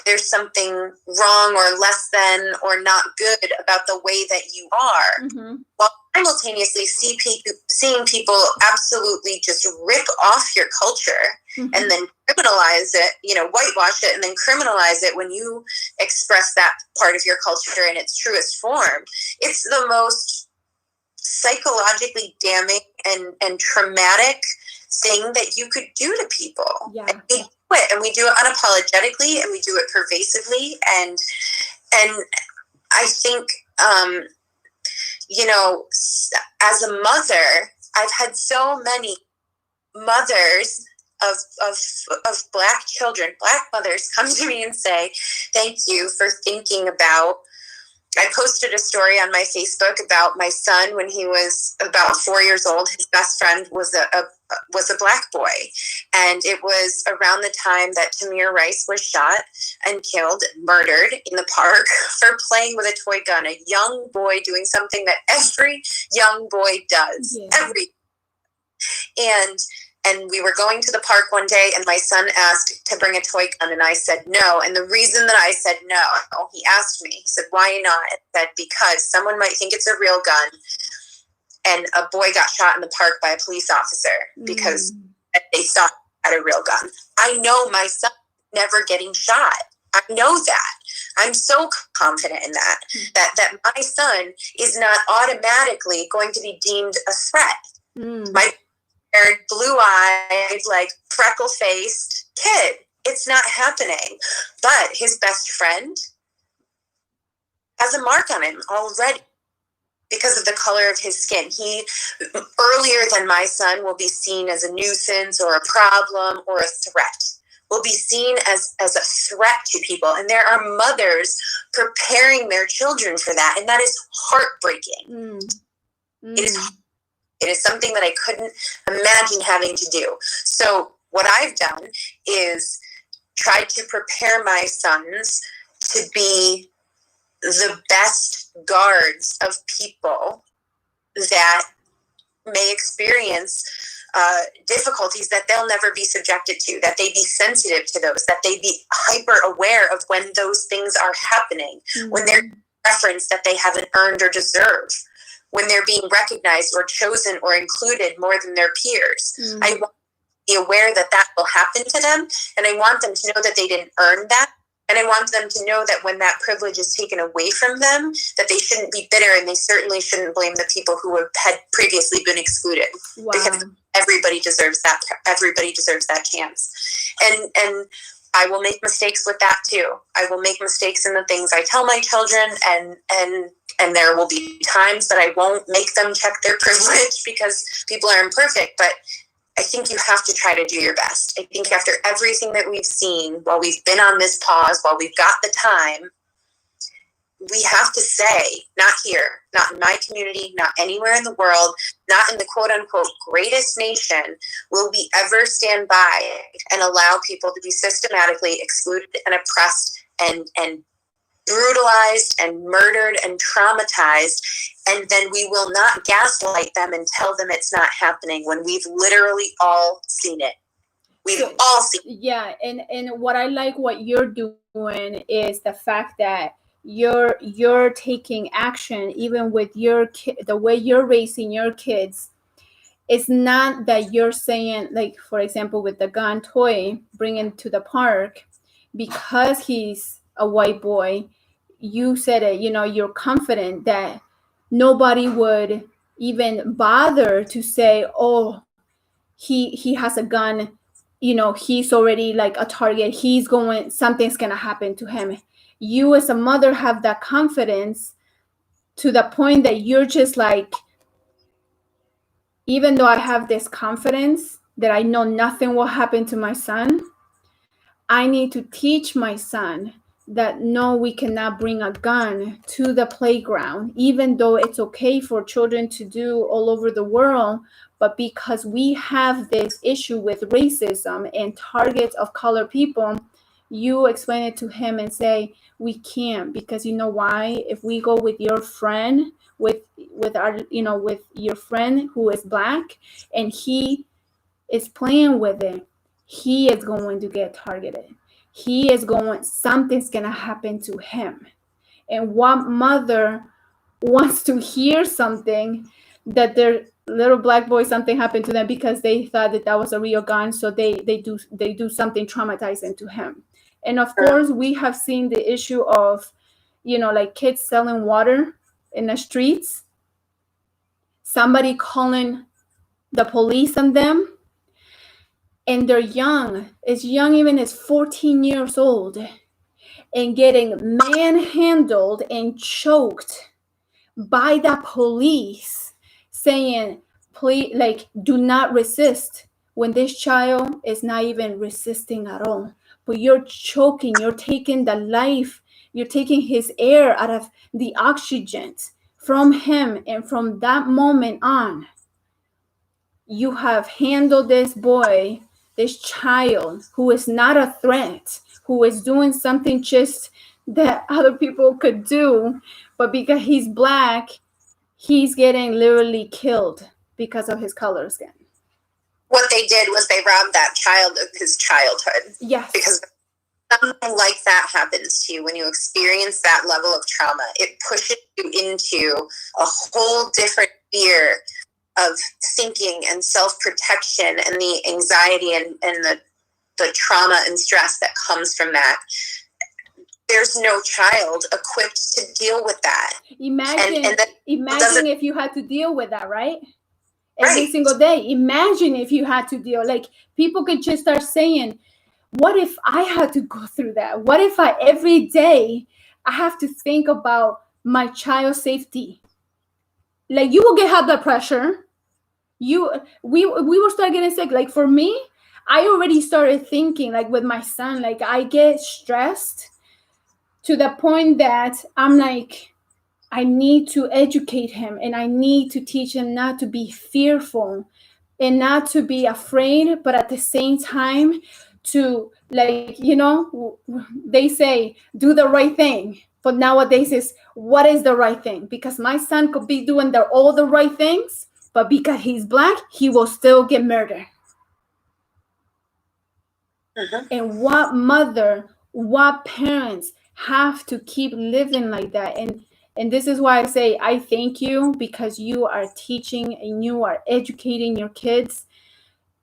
there's something wrong or less than or not good about the way that you are, while simultaneously seeing people absolutely just rip off your culture and then criminalize it, whitewash it and then criminalize it when you express that part of your culture in its truest form. It's the most psychologically damning and traumatic thing that you could do to people. Yeah. And we do it unapologetically, and we do it pervasively, and I think as a mother, I've had so many mothers of Black children, Black mothers, come to me and say, thank you for thinking about. I posted a story on my Facebook about my son when he was about 4 years old. His best friend was a Black boy, and it was around the time that Tamir Rice was shot and killed, murdered in the park for playing with a toy gun. A young boy doing something that every young boy does. Yeah. And we were going to the park one day, and my son asked to bring a toy gun, and I said no. And the reason that I said no, he asked me, he said, why not? I said, because someone might think it's a real gun, and a boy got shot in the park by a police officer because they thought he had a real gun. I know my son never getting shot. I know that. I'm so confident in that my son is not automatically going to be deemed a threat. My blue-eyed, freckle-faced kid. It's not happening. But his best friend has a mark on him already because of the color of his skin. He, earlier than my son, will be seen as a nuisance or a problem or a threat. Will be seen as a threat to people. And there are mothers preparing their children for that. And that is heartbreaking. It is something that I couldn't imagine having to do. So what I've done is tried to prepare my sons to be the best guards of people that may experience difficulties that they'll never be subjected to, that they be sensitive to those, that they be hyper aware of when those things are happening, when they're referenced that they haven't earned or deserve, when they're being recognized or chosen or included more than their peers. I want to be aware that that will happen to them, and I want them to know that they didn't earn that, and I want them to know that when that privilege is taken away from them, that they shouldn't be bitter, and they certainly shouldn't blame the people who had previously been excluded. Wow. Because everybody deserves that. Everybody deserves that chance. And I will make mistakes with that too. I will make mistakes in the things I tell my children, and there will be times that I won't make them check their privilege because people are imperfect, but I think you have to try to do your best. I think after everything that we've seen, while we've been on this pause, while we've got the time, we have to say, not here, not in my community, not anywhere in the world, not in the quote-unquote greatest nation, will we ever stand by and allow people to be systematically excluded and oppressed and brutalized and murdered and traumatized, and then we will not gaslight them and tell them it's not happening when we've literally all seen it. We've all seen it. Yeah, and what I like what you're doing is the fact that you're taking action even with your the way you're raising your kids. It's not that you're saying, like, for example, with the gun toy, bring him to the park because he's a white boy. You said it, you're confident that nobody would even bother to say, oh, he has a gun, he's already like a target, something's gonna happen to him. You as a mother have that confidence to the point that you're just like, even though I have this confidence that I know nothing will happen to my son, I need to teach my son that no, we cannot bring a gun to the playground, even though it's okay for children to do all over the world. But because we have this issue with racism and targets of colored people, you explain it to him and say, we can't, because you know why? If we go with your friend, with our, with your friend who is black, and he is playing with it, he is going to get targeted. Something's gonna happen to him. And what mother wants to hear something that their little black boy, something happened to them, because they thought that was a real gun, so they do something traumatizing to him. And of course, we have seen the issue of, like kids selling water in the streets, somebody calling the police on them, and they're young, even as 14 years old, and getting manhandled and choked by the police, saying, please, like, do not resist, when this child is not even resisting at all. But you're choking, you're taking the life, you're taking his air out of the oxygen from him. And from that moment on, you have handled this boy, this child, who is not a threat, who is doing something just that other people could do, but because he's black, he's getting literally killed because of his color skin. What they did was they robbed that child of his childhood. Yes. Because something like that happens to you, when you experience that level of trauma, it pushes you into a whole different sphere of thinking and self-protection, and the anxiety and the trauma and stress that comes from that. There's no child equipped to deal with that. Imagine if you had to deal with that, right? Every single day. Imagine if you had to deal. Like, people could just start saying, what if I had to go through that? What if every day I have to think about my child's safety? Like, you will get high blood pressure. We will start getting sick. Like, for me, I already started thinking, like, with my son, like, I get stressed to the point that I'm like, I need to educate him, and I need to teach him not to be fearful and not to be afraid, but at the same time to, like, they say, do the right thing. But nowadays is, what is the right thing? Because my son could be doing all the right things, but because he's black, he will still get murdered. And what mother, what parents have to keep living like that? And this is why I say, I thank you, because you are teaching and you are educating your kids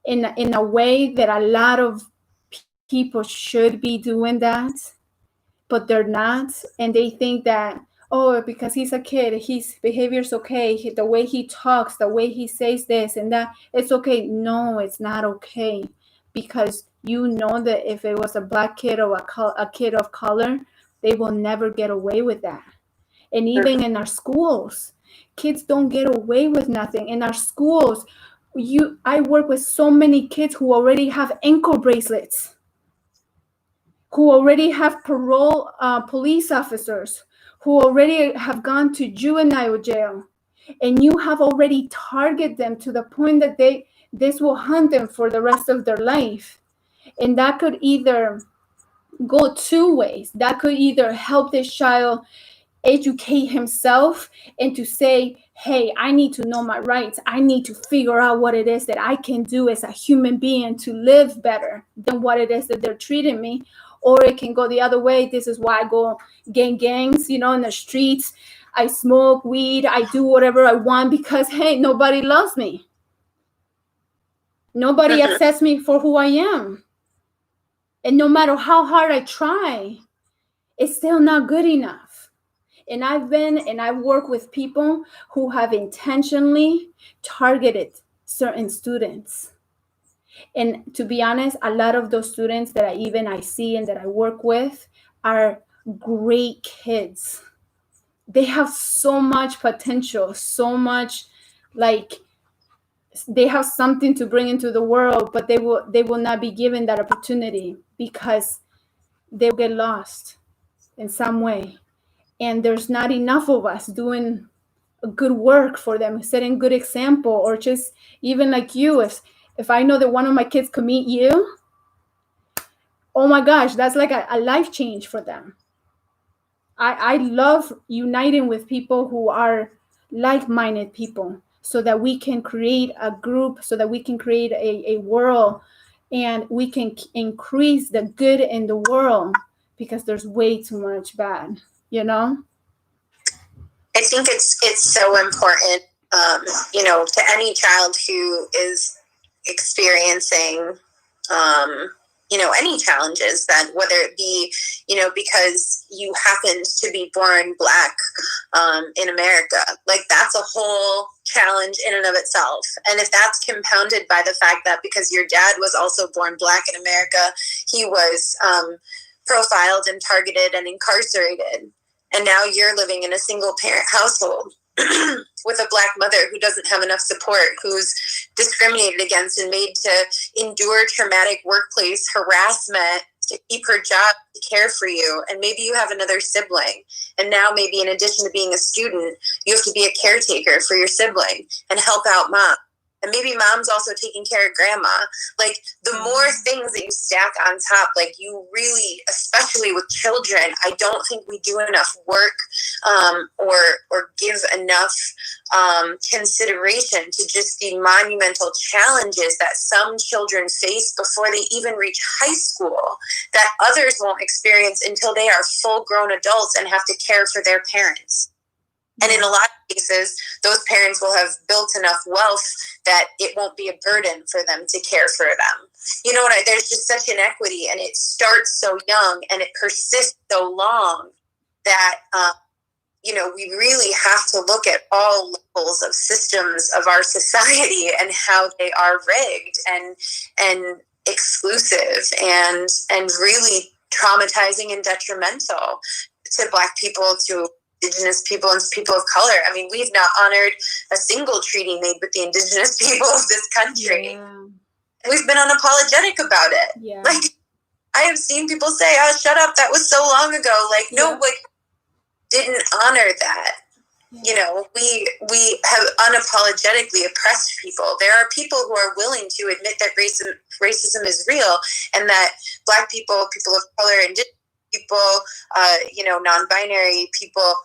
in a way that a lot of people should be doing that, but they're not. And they think that, oh, because he's a kid, his behavior's okay, the way he talks, the way he says this and that, it's okay. No, it's not okay, because you know that if it was a black kid or a kid of color, they will never get away with that. And even in our schools, kids don't get away with nothing. In our schools, I work with so many kids who already have ankle bracelets, who already have parole police officers, who already have gone to juvenile jail. And you have already targeted them to the point that this will haunt them for the rest of their life. And that could either go two ways. That could either help this child educate himself and to say, hey, I need to know my rights. I need to figure out what it is that I can do as a human being to live better than what it is that they're treating me. Or it can go the other way. This is why I go gangs, in the streets. I smoke weed. I do whatever I want because, hey, nobody loves me. Nobody accepts me for who I am. And no matter how hard I try, it's still not good enough. And I've worked with people who have intentionally targeted certain students. And to be honest, a lot of those students that I see and that I work with are great kids. They have so much potential, so much, like, they have something to bring into the world, but they will not be given that opportunity because they'll get lost in some way. And there's not enough of us doing good work for them, setting good example, or just even like you, if I know that one of my kids could meet you, oh my gosh, that's like a life change for them. I love uniting with people who are like-minded people so that we can create a group, so that we can create a world, and we can increase the good in the world, because there's way too much bad, you know? I think it's so important, to any child who is experiencing, any challenges, that whether it be, because you happened to be born Black in America, like that's a whole challenge in and of itself. And if that's compounded by the fact that because your dad was also born Black in America, he was profiled and targeted and incarcerated, and now you're living in a single parent household with a Black mother who doesn't have enough support, who's discriminated against and made to endure traumatic workplace harassment to keep her job, to care for you. And maybe you have another sibling. And now maybe in addition to being a student, you have to be a caretaker for your sibling and help out mom. And maybe mom's also taking care of grandma. Like, the more things that you stack on top, like, you really, especially with children, I don't think we do enough work or give enough consideration to just the monumental challenges that some children face before they even reach high school, that others won't experience until they are full-grown adults and have to care for their parents. And in a lot of cases, those parents will have built enough wealth that it won't be a burden for them to care for them. You know what? There's just such inequity, and it starts so young and it persists so long that, we really have to look at all levels of systems of our society and how they are rigged and exclusive and really traumatizing and detrimental to Black people, to Indigenous people, and people of color. I mean, we've not honored a single treaty made with the Indigenous people of this country. Yeah. We've been unapologetic about it. Yeah. Like, I have seen people say, "Oh, shut up, that was so long ago." Like, no, like, didn't honor that. Yeah. We have unapologetically oppressed people. There are people who are willing to admit that racism is real, and that Black people, people of color, Indigenous people, non-binary people,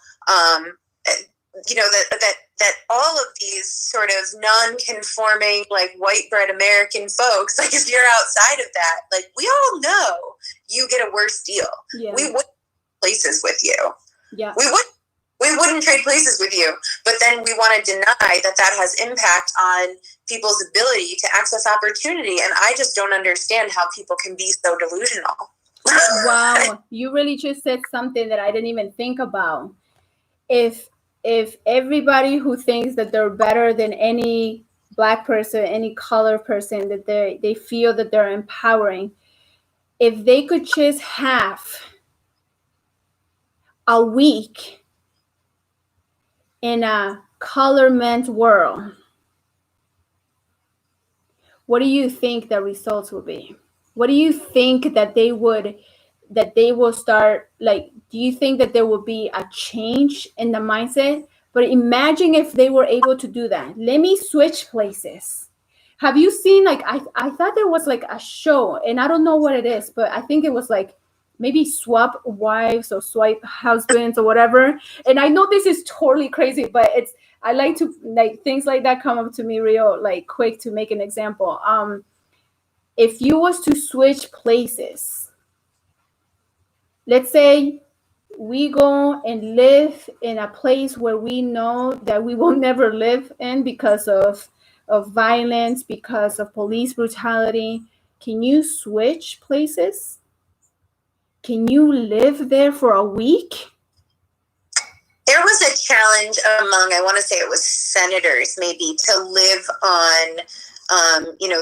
that all of these sort of non-conforming, like, white bread American folks, like, if you're outside of that, like, we all know you get a worse deal. Yeah. We wouldn't trade places with you. Yeah. We wouldn't trade places with you, but then we want to deny that has impact on people's ability to access opportunity. And I just don't understand how people can be so delusional. Wow, you really just said something that I didn't even think about. If everybody who thinks that they're better than any Black person, any color person, that they feel that they're empowering, if they could just have a week in a color men's world, what do you think the results will be? What do you think that they will start, like, do you think that there will be a change in the mindset? But imagine if they were able to do that. Let me switch places. Have you seen, like, I thought there was like a show, and I don't know what it is, but I think it was like maybe swap wives or swipe husbands or whatever. And I know this is totally crazy, but I like to, like, things like that come up to me real, like, quick to make an example. If you was to switch places, let's say we go and live in a place where we know that we will never live in because of violence, because of police brutality. Can you switch places? Can you live there for a week? There was a challenge among, I want to say it was senators, maybe, to live on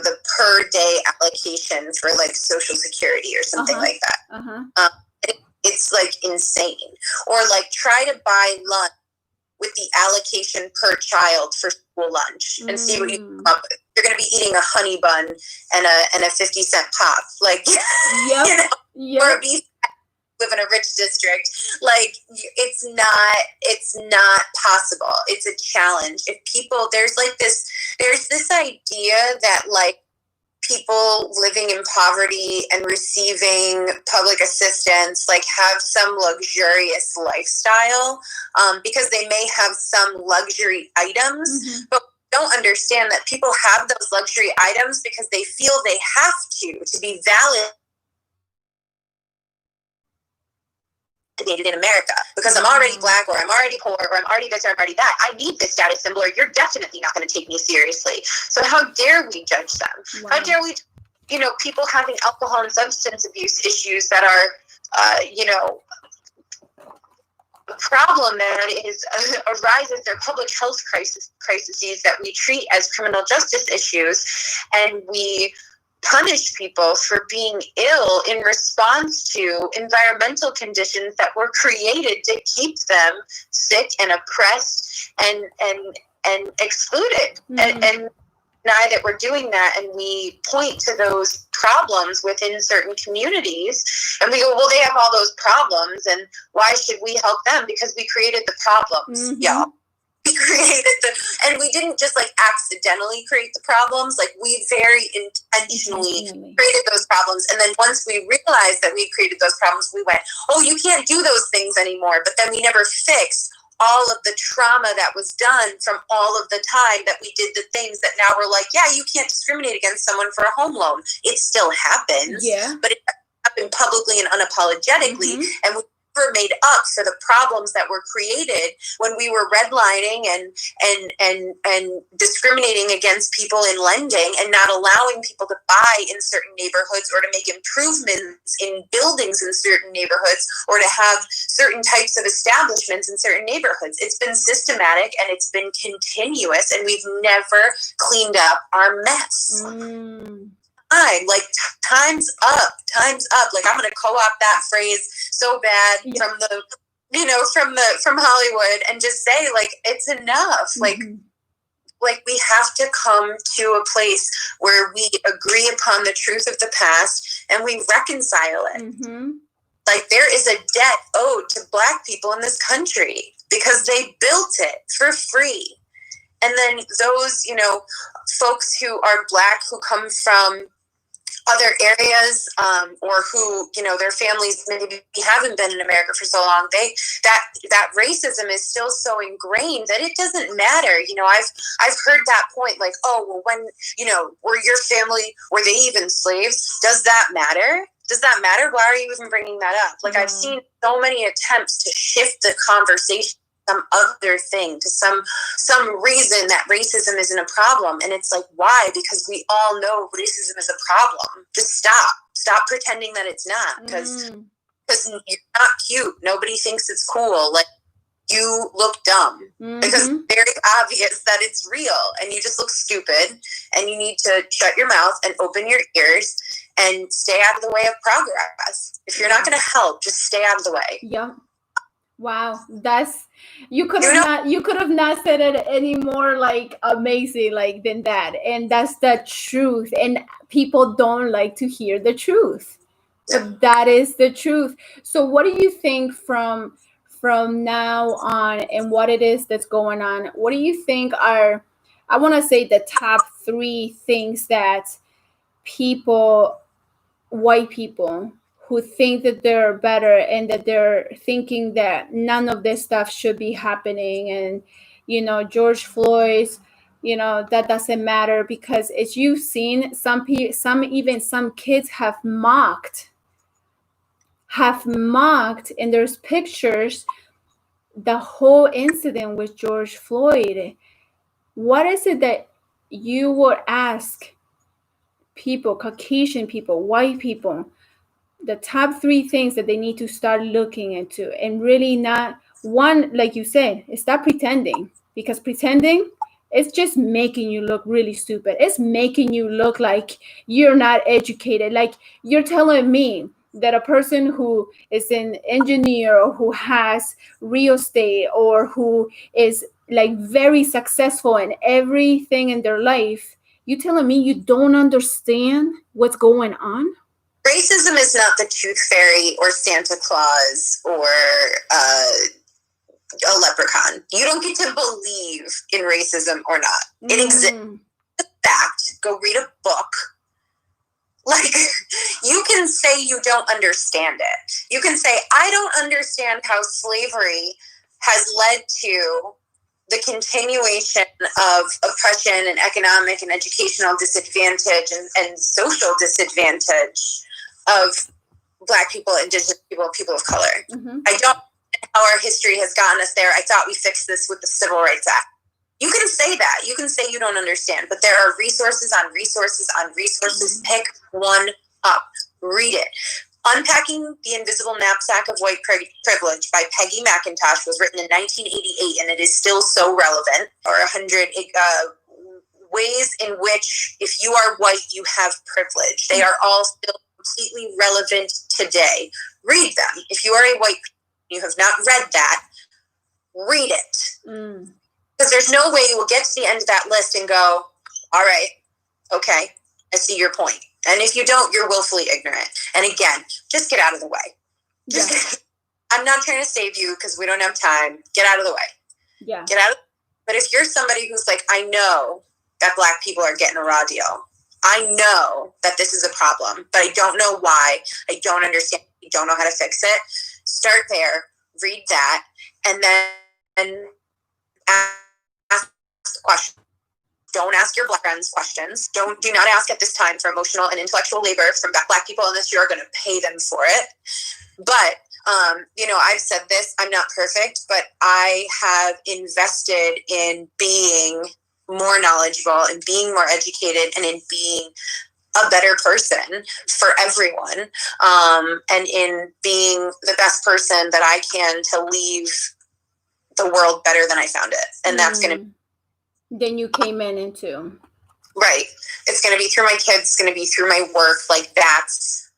the per day allocation for, like, Social Security or something like that. Uh-huh. It's like insane. Or, like, try to buy lunch with the allocation per child for school lunch and see what you come up with. You're going to be eating a honey bun and a 50-cent pop, like, yep. Yep. or a beef. Live in a rich district, like, it's not possible. It's a challenge. If people, there's this idea that, like, people living in poverty and receiving public assistance like have some luxurious lifestyle, because they may have some luxury items, but don't understand that people have those luxury items because they feel they have to be validated in America, because I'm already Black, or I'm already poor, or I'm already this, or I'm already that. I need this status symbol, or you're definitely not going to take me seriously. So how dare we judge them? How dare we, people having alcohol and substance abuse issues that are, a problem that arises, they're public health crises that we treat as criminal justice issues, and we punish people for being ill in response to environmental conditions that were created to keep them sick and oppressed and excluded. And deny that we're doing that, and we point to those problems within certain communities, and we go, well, they have all those problems, and why should we help them? Because we created the problems, y'all. We created and we didn't just like accidentally create the problems, like we very intentionally created those problems. And then once we realized that we created those problems, we went, oh, you can't do those things anymore. But then we never fixed all of the trauma that was done from all of the time that we did the things that now we're like, yeah, you can't discriminate against someone for a home loan. It still happens, but it happened publicly and unapologetically, and we never made up for the problems that were created when we were redlining and discriminating against people in lending and not allowing people to buy in certain neighborhoods or to make improvements in buildings in certain neighborhoods or to have certain types of establishments in certain neighborhoods. It's been systematic and it's been continuous, and we've never cleaned up our mess. Like time's up. Like I'm going to co-opt that phrase so bad from from Hollywood and just say like it's enough. Like we have to come to a place where we agree upon the truth of the past and we reconcile it. Like there is a debt owed to Black people in this country because they built it for free. And then those, folks who are Black who come from other areas, or who, their families maybe haven't been in America for so long, that racism is still so ingrained that it doesn't matter. I've heard that point, like, oh, well, when, were your family, were they even slaves? Does that matter? Does that matter? Why are you even bringing that up? Like, I've seen so many attempts to shift the conversation some other thing, to some reason that racism isn't a problem. And it's like, why? Because we all know racism is a problem. Just stop pretending that it's not, because you're not cute. Nobody thinks it's cool. Like, you look dumb because it's very obvious that it's real, and you just look stupid, and you need to shut your mouth and open your ears and stay out of the way of progress. If you're not going to help, just stay out of the way. Yeah. Wow, you could have not said it any more like amazing like than that, and that's the truth. And people don't like to hear the truth, but that is the truth. So, what do you think from now on, and what it is that's going on? What do you think are, I want to say, the top 3 things that white people who think that they're better and that they're thinking that none of this stuff should be happening, and George Floyd's, that doesn't matter, because as you've seen, some kids have mocked, and there's pictures, the whole incident with George Floyd. What is it that you would ask people, Caucasian people, white people, the top 3 things that they need to start looking into, and really not, one, like you said, stop pretending, because pretending is just making you look really stupid. It's making you look like you're not educated. Like, you're telling me that a person who is an engineer or who has real estate or who is like very successful in everything in their life, you telling me you don't understand what's going on? Racism is not the tooth fairy or Santa Claus or a leprechaun. You don't get to believe in racism or not. It exists. It's a fact. Go read a book. Like, you can say you don't understand it. You can say, I don't understand how slavery has led to the continuation of oppression and economic and educational disadvantage and social disadvantage of Black people, Indigenous people, people of color. Mm-hmm. I don't know how our history has gotten us there. I thought we fixed this with the Civil Rights Act. You can say that. You can say you don't understand, but there are resources on resources on resources. Pick one up. Read it. Unpacking the Invisible Knapsack of White Privilege by Peggy McIntosh was written in 1988, and it is still so relevant. Or 100 ways in which, if you are white, you have privilege. They are all still completely relevant today. Read them. If you are a white person, you have not read that, read it. Because there's no way you will get to the end of that list and go, all right, okay, I see your point. And if you don't, you're willfully ignorant. And again, just get out of the way. I'm not trying to save you because we don't have time. Get out of the way. Yeah. Get out. But if you're somebody who's like, I know that Black people are getting a raw deal. I know that this is a problem, but I don't know why. I don't understand. I don't know how to fix it. Start there. Read that. And then ask questions. Don't ask your Black friends questions. Do not ask at this time for emotional and intellectual labor from Black people unless you're going to pay them for it. But, I've said this, I'm not perfect, but I have invested in being more knowledgeable and being more educated and in being a better person for everyone, and in being the best person that I can to leave the world better than I found it. And that's going to then you came into right. It's going to be through my kids. It's going to be through my work. Like that's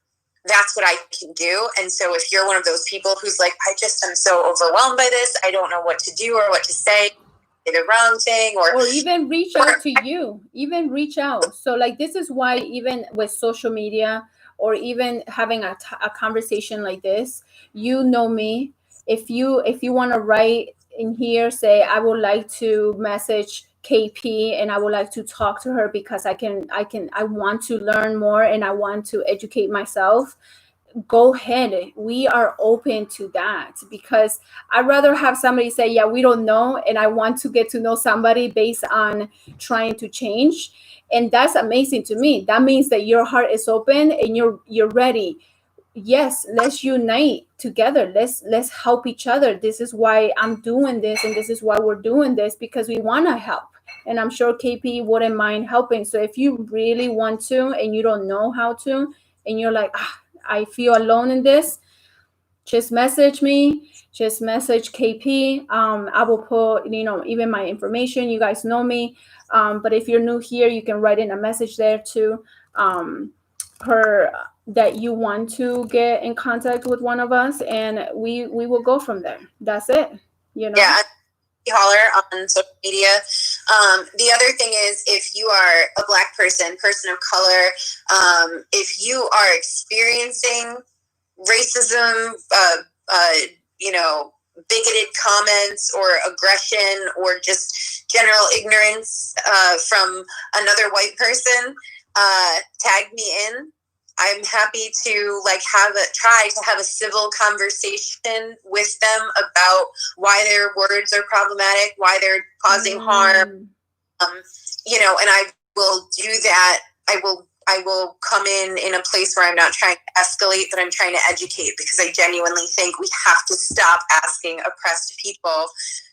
what I can do. And so if you're one of those people who's like, I just am so overwhelmed by this, I don't know what to do or what to say the wrong thing, or even reach out to you, even reach out. So like, this is why even with social media or even having a conversation like this, you know me, if you want to write in here, say, I would like to message KP and I would like to talk to her because I want to learn more and I want to educate myself. Go ahead. We are open to that because I'd rather have somebody say, yeah, we don't know. And I want to get to know somebody based on trying to change. And that's amazing to me. That means that your heart is open and you're ready. Yes, let's unite together. Let's help each other. This is why I'm doing this. And this is why we're doing this, because we want to help. And I'm sure KP wouldn't mind helping. So if you really want to, and you don't know how to, and you're like, I feel alone in this, just message me, just message KP. I will put, even my information. You guys know me. But if you're new here, you can write in a message there to her that you want to get in contact with one of us, and we will go from there. That's it. Yeah. Holler on social media. The other thing is, if you are a Black person of color, if you are experiencing racism, bigoted comments or aggression or just general ignorance from another white person, tag me in. I'm happy to try to have a civil conversation with them about why their words are problematic, why they're causing harm. And I will do that. I will come in a place where I'm not trying to escalate, but I'm trying to educate, because I genuinely think we have to stop asking oppressed people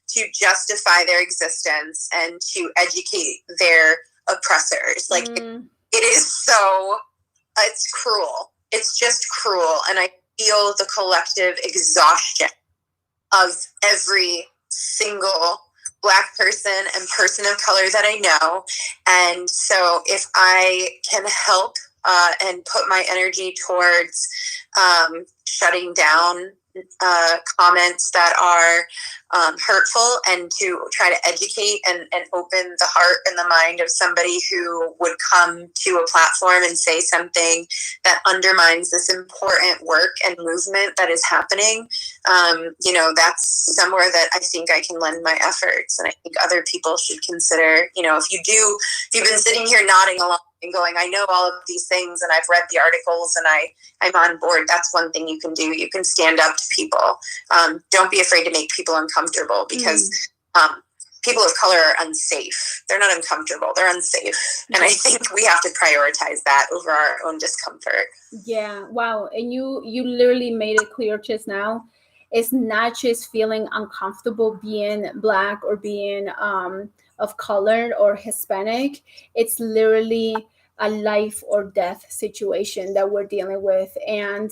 to justify their existence and to educate their oppressors. It is so... it's cruel. It's just cruel. And I feel the collective exhaustion of every single Black person and person of color that I know. And so if I can help and put my energy towards shutting down comments that are hurtful, and to try to educate and open the heart and the mind of somebody who would come to a platform and say something that undermines this important work and movement that is happening, that's somewhere that I think I can lend my efforts. And I think other people should consider, if you've been sitting here nodding along and going, I know all of these things and I've read the articles and I'm on board. That's one thing you can do. You can stand up to people. Don't be afraid to make people uncomfortable, because people of color are unsafe. They're not uncomfortable. They're unsafe. And I think we have to prioritize that over our own discomfort. Yeah. Wow. And you literally made it clear just now. It's not just feeling uncomfortable being Black or being of color or Hispanic. It's literally a life or death situation that we're dealing with. And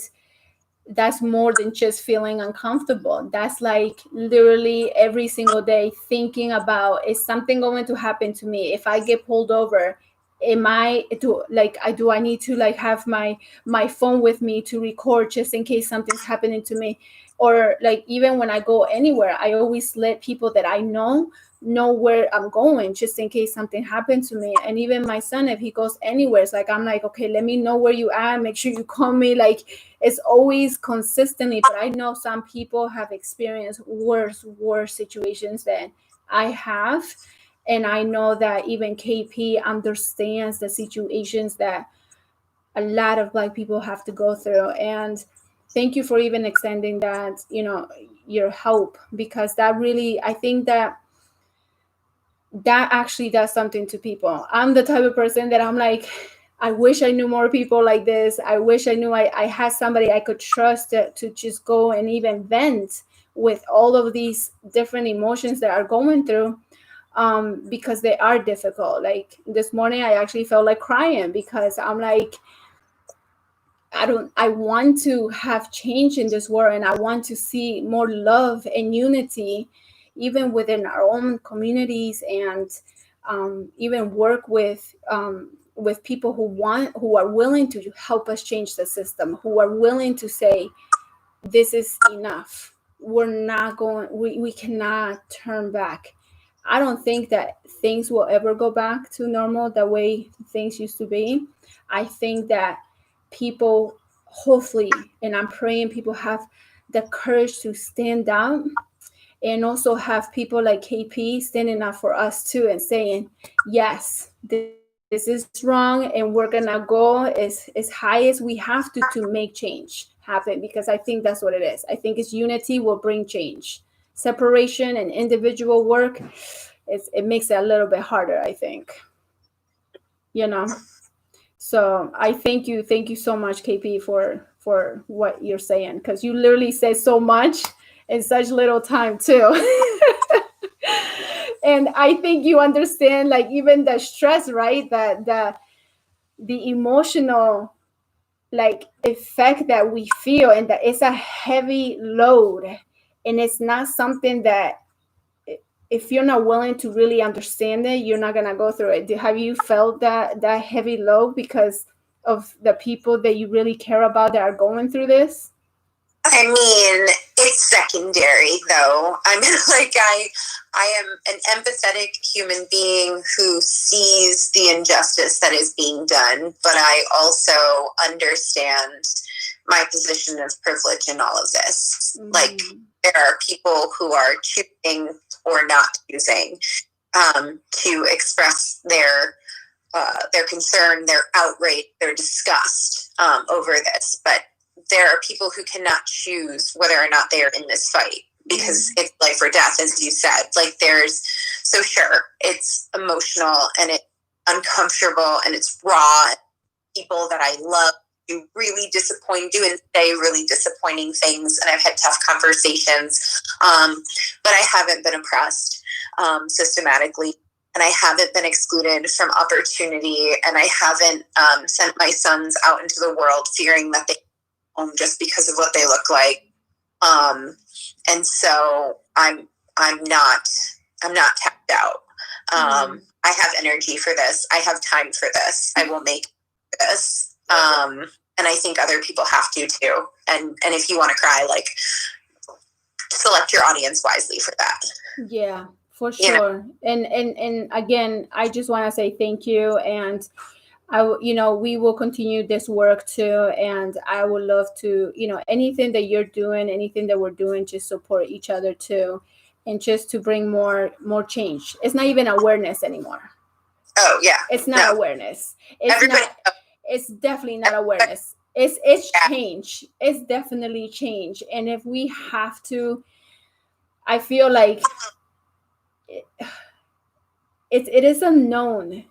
that's more than just feeling uncomfortable. That's like literally every single day thinking about, is something going to happen to me if I get pulled over? Am I do I need to like have my phone with me to record just in case something's happening to me? Or like even when I go anywhere, I always let people that I know where I'm going just in case something happened to me. And even my son, if he goes anywhere, it's like I'm like, okay, let me know where you at, make sure you call me. Like it's always consistently. But I know some people have experienced worse situations than I have. And I know that even KP understands the situations that a lot of Black people have to go through. And thank you for even extending that, your help, because that really, I think that actually does something to people. I'm the type of person that I'm like, I wish I knew more people like this. I wish I knew I had somebody I could trust to just go and even vent with all of these different emotions that are going through, because they are difficult. Like this morning, I actually felt like crying because I'm like, I want to have change in this world, and I want to see more love and unity, even within our own communities, and even work with people who are willing to help us change the system, who are willing to say, this is enough. We're not going. We cannot turn back. I don't think that things will ever go back to normal the way things used to be. I think that people, hopefully, and I'm praying people have the courage to stand up, and also have people like KP standing up for us too and saying, yes, this is wrong, and we're gonna go as high as we have to make change happen, because I think that's what it is. I think it's unity will bring change. Separation and individual work, it makes it a little bit harder, I think. You know? So I thank you so much, KP, for what you're saying, because you literally say so much in such little time too. And I think you understand, like, even the stress, right? The emotional like effect that we feel, and that it's a heavy load, and it's not something that, if you're not willing to really understand it, you're not gonna go through it. Have you felt that heavy load because of the people that you really care about that are going through this? I mean, it's secondary though. I mean, like I am an empathetic human being who sees the injustice that is being done, but I also understand my position of privilege in all of this. Like, there are people who are choosing or not choosing to express their concern, their outrage, their disgust over this. But there are people who cannot choose whether or not they are in this fight, because it's life or death, as you said. Like, so sure, it's emotional and it's uncomfortable and it's raw. People that I love do really do and say really disappointing things, and I've had tough conversations, but I haven't been oppressed systematically, and I haven't been excluded from opportunity, and I haven't sent my sons out into the world fearing that they just because of what they look like, and so I'm not tapped out. I have energy for this. I have time for this. I will make this. And I think other people have to too. And if you want to cry, like, select your audience wisely for that. Yeah, for sure. And again, I just want to say thank you, and we will continue this work too. And I would love to, anything that you're doing, anything that we're doing, just support each other too, and just to bring more change. It's not even awareness anymore. Oh yeah. It's not awareness. It's Everybody not. It's definitely not awareness. It's change. It's definitely change. And if we have to, I feel like it is unknown.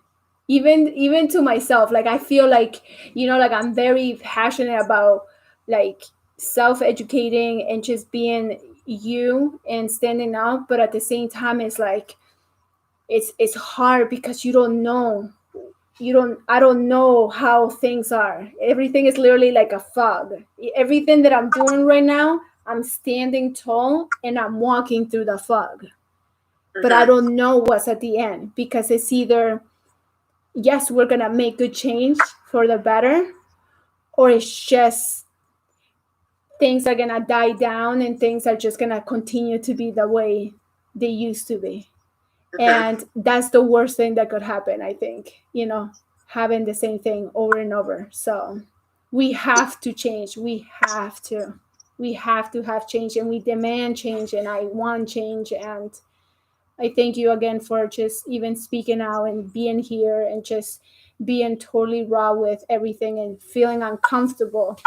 Even to myself, like I feel like, like I'm very passionate about like self-educating and just being you and standing out, but at the same time it's like it's hard because you don't know. I don't know how things are. Everything is literally like a fog. Everything that I'm doing right now, I'm standing tall and I'm walking through the fog. But I don't know what's at the end, because it's either yes, we're gonna make good change for the better, or it's just things are gonna die down and things are just gonna continue to be the way they used to be. And that's the worst thing that could happen, I think, having the same thing over and over. So we have to change. We have to have change, and we demand change, and I want change. And I thank you again for just even speaking out and being here and just being totally raw with everything and feeling uncomfortable,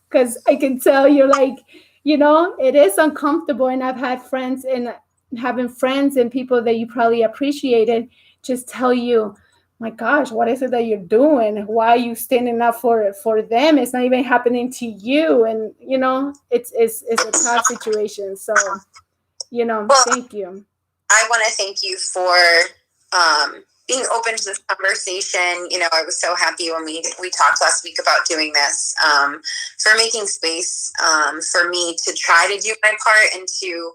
because I can tell you're like, it is uncomfortable. And I've had friends, and having friends and people that you probably appreciated just tell you, my gosh, what is it that you're doing? Why are you standing up for them? It's not even happening to you. And it's a tough situation. So thank you. I want to thank you for being open to this conversation. I was so happy when we talked last week about doing this, for making space for me to try to do my part and to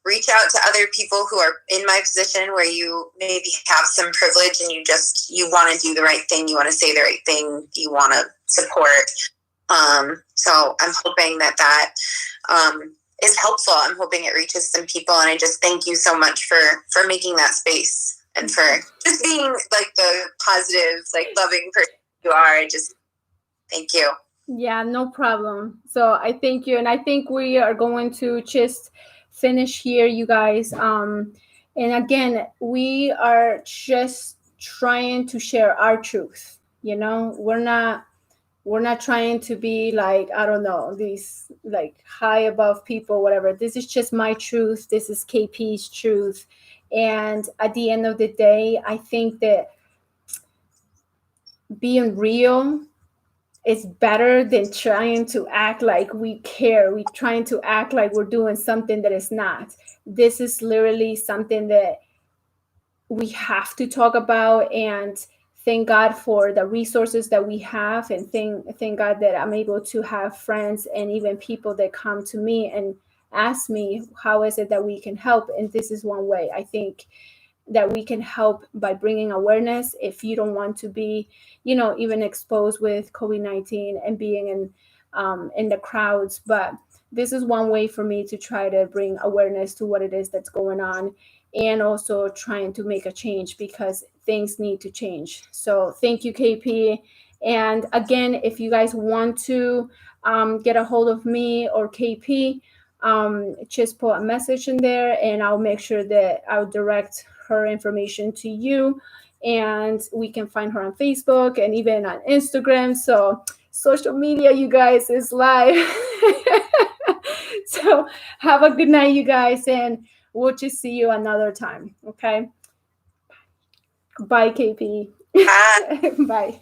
reach out to other people who are in my position, where you maybe have some privilege and you want to do the right thing, you want to say the right thing, you want to support. So I'm hoping that is helpful. I'm hoping it reaches some people, and I just thank you so much for making that space and for just being like the positive, like loving person you are. I just thank you. Yeah, no problem. So I thank you, and I think we are going to just finish here, you guys. And again, we are just trying to share our truth. We're not trying to be like, I don't know, these like high above people, whatever. This is just my truth. This is KP's truth. And at the end of the day, I think that being real is better than trying to act like we care. We're trying to act like we're doing something that is not. This is literally something that we have to talk about, and thank God for the resources that we have, and thank God that I'm able to have friends and even people that come to me and ask me, how is it that we can help? And this is one way I think that we can help, by bringing awareness. If you don't want to be, even exposed with COVID-19 and being in the crowds, but this is one way for me to try to bring awareness to what it is that's going on, and also trying to make a change, because things need to change. So thank you, KP. And again, if you guys want to get a hold of me or KP, just put a message in there, and I'll make sure that I'll direct her information to you, and we can find her on Facebook and even on Instagram. So social media, you guys, is live. So have a good night, you guys, and we'll just see you another time. Okay. Bye, KP. Bye. Bye.